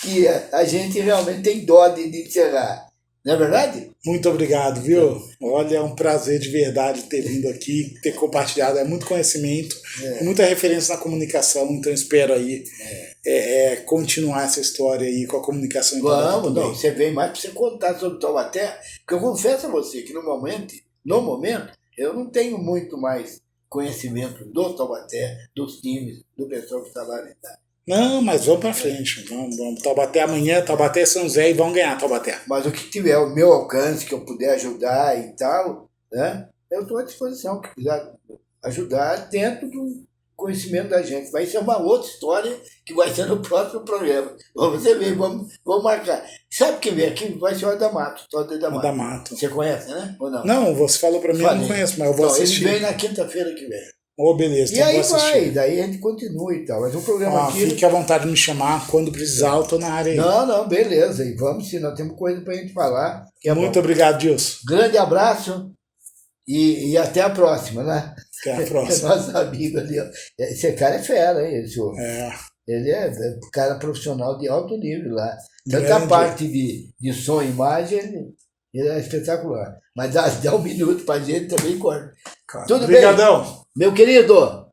que a gente realmente tem dó de encerrar. Não é verdade? Muito obrigado, viu? Olha, é um prazer de verdade ter vindo aqui, ter compartilhado. É muito conhecimento, muita referência na comunicação, então espero aí continuar essa história aí com a comunicação. Vamos, não, você vem mais para você contar sobre o Taubaté, porque eu confesso a você que no momento, eu não tenho muito mais conhecimento do Taubaté, dos times, do pessoal que está lá. Não, mas vamos para frente. Vamos. Taubaté amanhã, Taubaté São José e vão ganhar Taubaté. Mas o que tiver ao meu alcance, que eu puder ajudar e tal, né? Eu estou à disposição, que quiser ajudar dentro do conhecimento da gente. Vai ser uma outra história que vai ser no próximo programa. Vamos ver, vamos marcar. Sabe quem vem aqui? Vai ser o Adamato. Adamato. Você conhece, né? Ou não? Não, você falou para mim, eu não conheço, mas eu vou assistir. Ele vem na quinta-feira que vem. Beleza, e aí vai, daí a gente continua e tal. Mas o programa aqui... Fique à vontade de me chamar, quando precisar, eu estou na área aí. Não, beleza. E vamos sim, nós temos coisa para a gente falar. Muito obrigado, Dilson. Grande abraço e até a próxima, né? Até a próxima. Nosso amigo ali, ó. Esse cara é fera, hein? Ele é cara profissional de alto nível lá. Tanto a parte de som e imagem, ele é espetacular. Mas dá um minuto para a gente também, corta. Tudo Obrigadão. bem? Meu querido,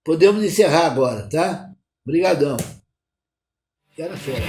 podemos encerrar agora, tá? Obrigadão. Era fera.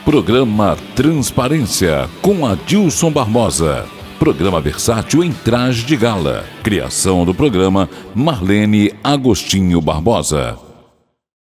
Programa Transparência com Adilson Barbosa. Programa versátil em traje de gala. Criação do programa Marlene Agostinho Barbosa.